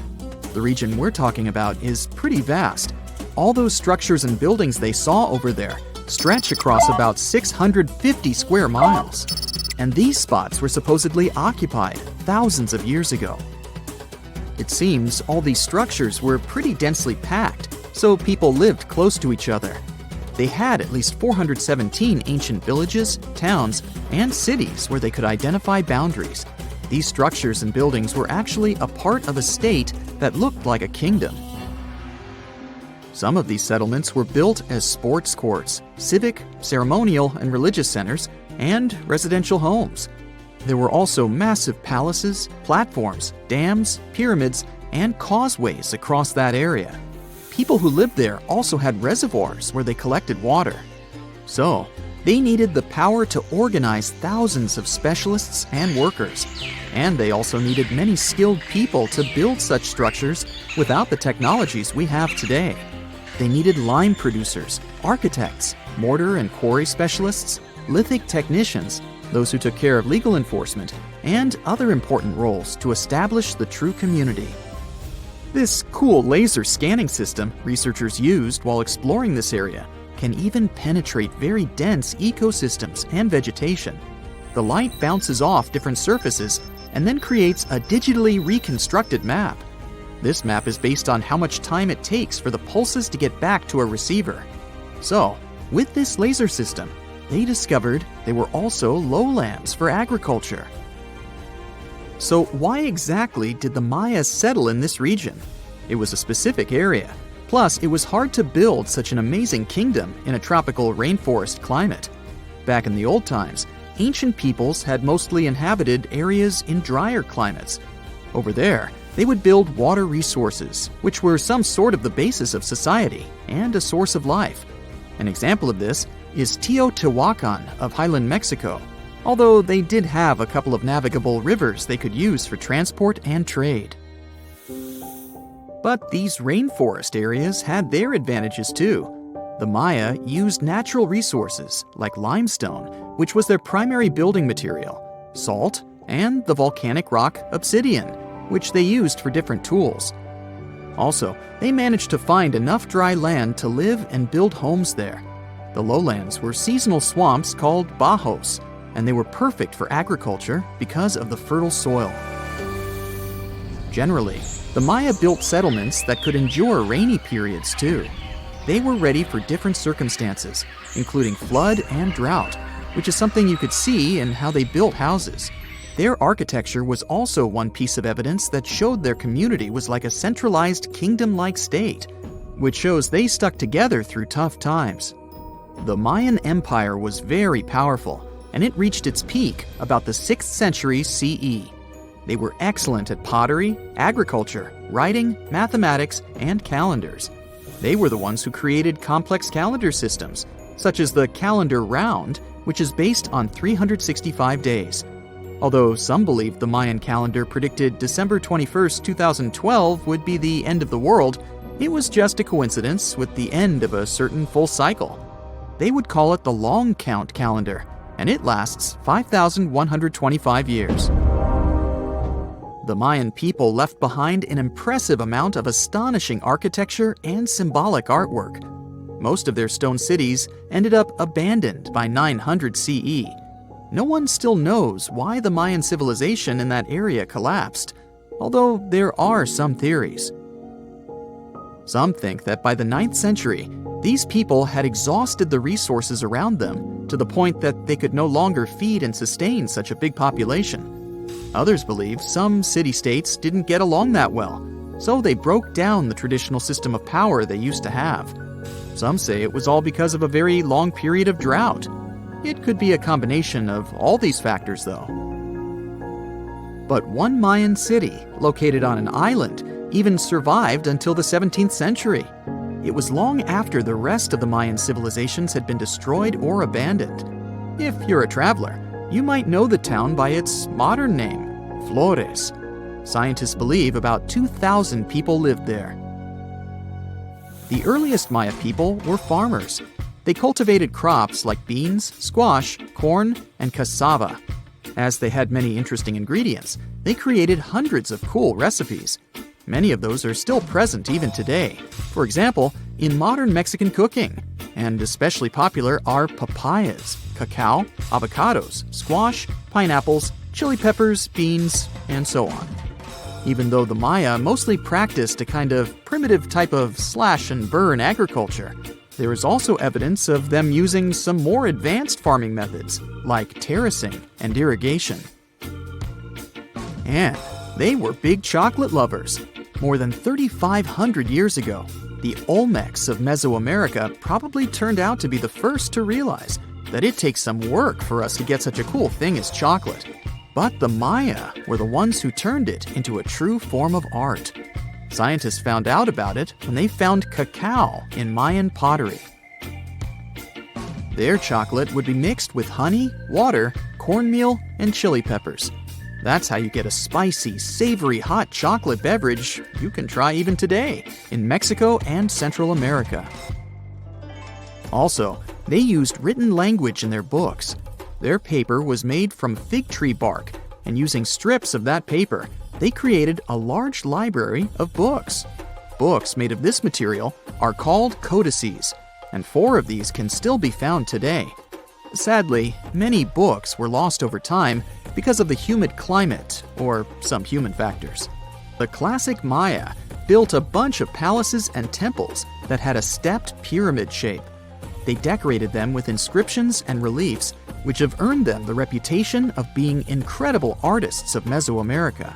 The region we're talking about is pretty vast. All those structures and buildings they saw over there stretch across about 650 square miles. And these spots were supposedly occupied thousands of years ago. It seems all these structures were pretty densely packed, so people lived close to each other. They had at least 417 ancient villages, towns, and cities where they could identify boundaries. These structures and buildings were actually a part of a state that looked like a kingdom. Some of these settlements were built as sports courts, civic, ceremonial, and religious centers, and residential homes. There were also massive palaces, platforms, dams, pyramids, and causeways across that area. People who lived there also had reservoirs where they collected water. So, they needed the power to organize thousands of specialists and workers. And they also needed many skilled people to build such structures without the technologies we have today. They needed lime producers, architects, mortar and quarry specialists, lithic technicians, those who took care of legal enforcement, and other important roles to establish the true community. This cool laser scanning system researchers used while exploring this area can even penetrate very dense ecosystems and vegetation. The light bounces off different surfaces and then creates a digitally reconstructed map. This map is based on how much time it takes for the pulses to get back to a receiver. So, with this laser system, they discovered there were also lowlands for agriculture. So why exactly did the Mayas settle in this region? It was a specific area. Plus, it was hard to build such an amazing kingdom in a tropical rainforest climate. Back in the old times, ancient peoples had mostly inhabited areas in drier climates. Over there, they would build water resources, which were some sort of the basis of society and a source of life. An example of this is Teotihuacan of Highland Mexico, although they did have a couple of navigable rivers they could use for transport and trade. But these rainforest areas had their advantages too. The Maya used natural resources like limestone, which was their primary building material, salt, and the volcanic rock obsidian, which they used for different tools. Also, they managed to find enough dry land to live and build homes there. The lowlands were seasonal swamps called bajos, and they were perfect for agriculture because of the fertile soil. Generally, the Maya built settlements that could endure rainy periods too. They were ready for different circumstances, including flood and drought, which is something you could see in how they built houses. Their architecture was also one piece of evidence that showed their community was like a centralized kingdom-like state, which shows they stuck together through tough times. The Mayan Empire was very powerful, and it reached its peak about the 6th century CE. They were excellent at pottery, agriculture, writing, mathematics, and calendars. They were the ones who created complex calendar systems, such as the calendar round, which is based on 365 days. Although some believe the Mayan calendar predicted December 21st, 2012 would be the end of the world, it was just a coincidence with the end of a certain full cycle. they would call it the long count calendar, and it lasts 5,125 years. The Mayan people left behind an impressive amount of astonishing architecture and symbolic artwork. Most of their stone cities ended up abandoned by 900 CE. No one still knows why the Mayan civilization in that area collapsed, although there are some theories. Some think that by the 9th century, these people had exhausted the resources around them to the point that they could no longer feed and sustain such a big population. Others believe some city-states didn't get along that well, so they broke down the traditional system of power they used to have. Some say it was all because of a very long period of drought. It could be a combination of all these factors, though. But one Mayan city, located on an island, even survived until the 17th century. It was long after the rest of the Mayan civilizations had been destroyed or abandoned. If you're a traveler, you might know the town by its modern name, Flores. Scientists believe about 2,000 people lived there. The earliest Maya people were farmers. They cultivated crops like beans, squash, corn, and cassava. As they had many interesting ingredients, they created hundreds of cool recipes. Many of those are still present even today. For example, in modern Mexican cooking, and especially popular are papayas, cacao, avocados, squash, pineapples, chili peppers, beans, and so on. Even though the Maya mostly practiced a kind of primitive type of slash-and-burn agriculture, there is also evidence of them using some more advanced farming methods, like terracing and irrigation. And they were big chocolate lovers. More than 3,500 years ago, the Olmecs of Mesoamerica probably turned out to be the first to realize that it takes some work for us to get such a cool thing as chocolate. But the Maya were the ones who turned it into a true form of art. Scientists found out about it when they found cacao in Mayan pottery. Their chocolate would be mixed with honey, water, cornmeal, and chili peppers. That's how you get a spicy, savory, hot chocolate beverage you can try even today in Mexico and Central America. Also, they used written language in their books. Their paper was made from fig tree bark, and using strips of that paper, they created a large library of books. Books made of this material are called codices, and 4 of these can still be found today. Sadly, many books were lost over time because of the humid climate or some human factors. The classic Maya built a bunch of palaces and temples that had a stepped pyramid shape. They decorated them with inscriptions and reliefs, which have earned them the reputation of being incredible artists of Mesoamerica.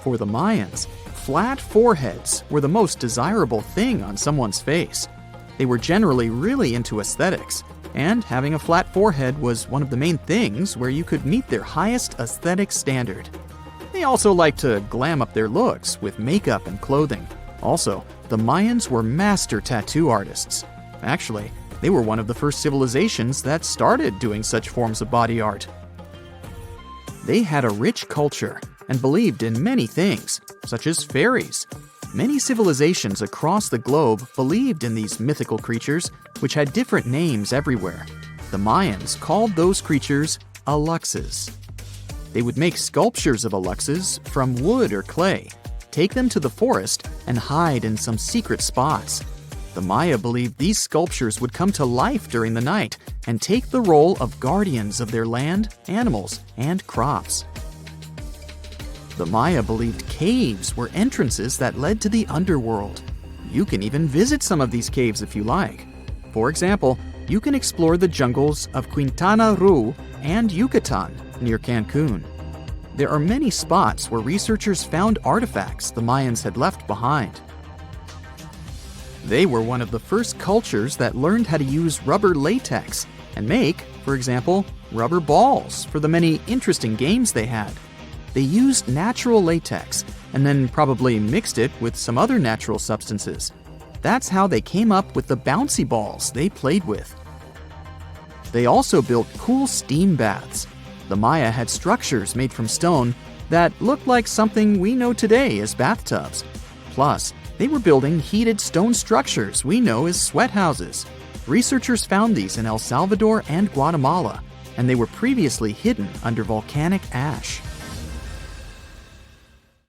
For the Mayans, flat foreheads were the most desirable thing on someone's face. They were generally really into aesthetics, and having a flat forehead was one of the main things where you could meet their highest aesthetic standard. They also liked to glam up their looks with makeup and clothing. Also, the Mayans were master tattoo artists. Actually, they were one of the first civilizations that started doing such forms of body art. They had a rich culture and believed in many things, such as fairies. Many civilizations across the globe believed in these mythical creatures, which had different names everywhere. The Mayans called those creatures aluxes. They would make sculptures of aluxes from wood or clay, take them to the forest, and hide in some secret spots. The Maya believed these sculptures would come to life during the night and take the role of guardians of their land, animals, and crops. The Maya believed caves were entrances that led to the underworld. You can even visit some of these caves if you like. For example, you can explore the jungles of Quintana Roo and Yucatan near Cancun. There are many spots where researchers found artifacts the Mayans had left behind. They were one of the first cultures that learned how to use rubber latex and make, for example, rubber balls for the many interesting games they had. They used natural latex and then probably mixed it with some other natural substances. That's how they came up with the bouncy balls they played with. They also built cool steam baths. The Maya had structures made from stone that looked like something we know today as bathtubs. Plus, they were building heated stone structures we know as sweat houses. Researchers found these in El Salvador and Guatemala, and they were previously hidden under volcanic ash.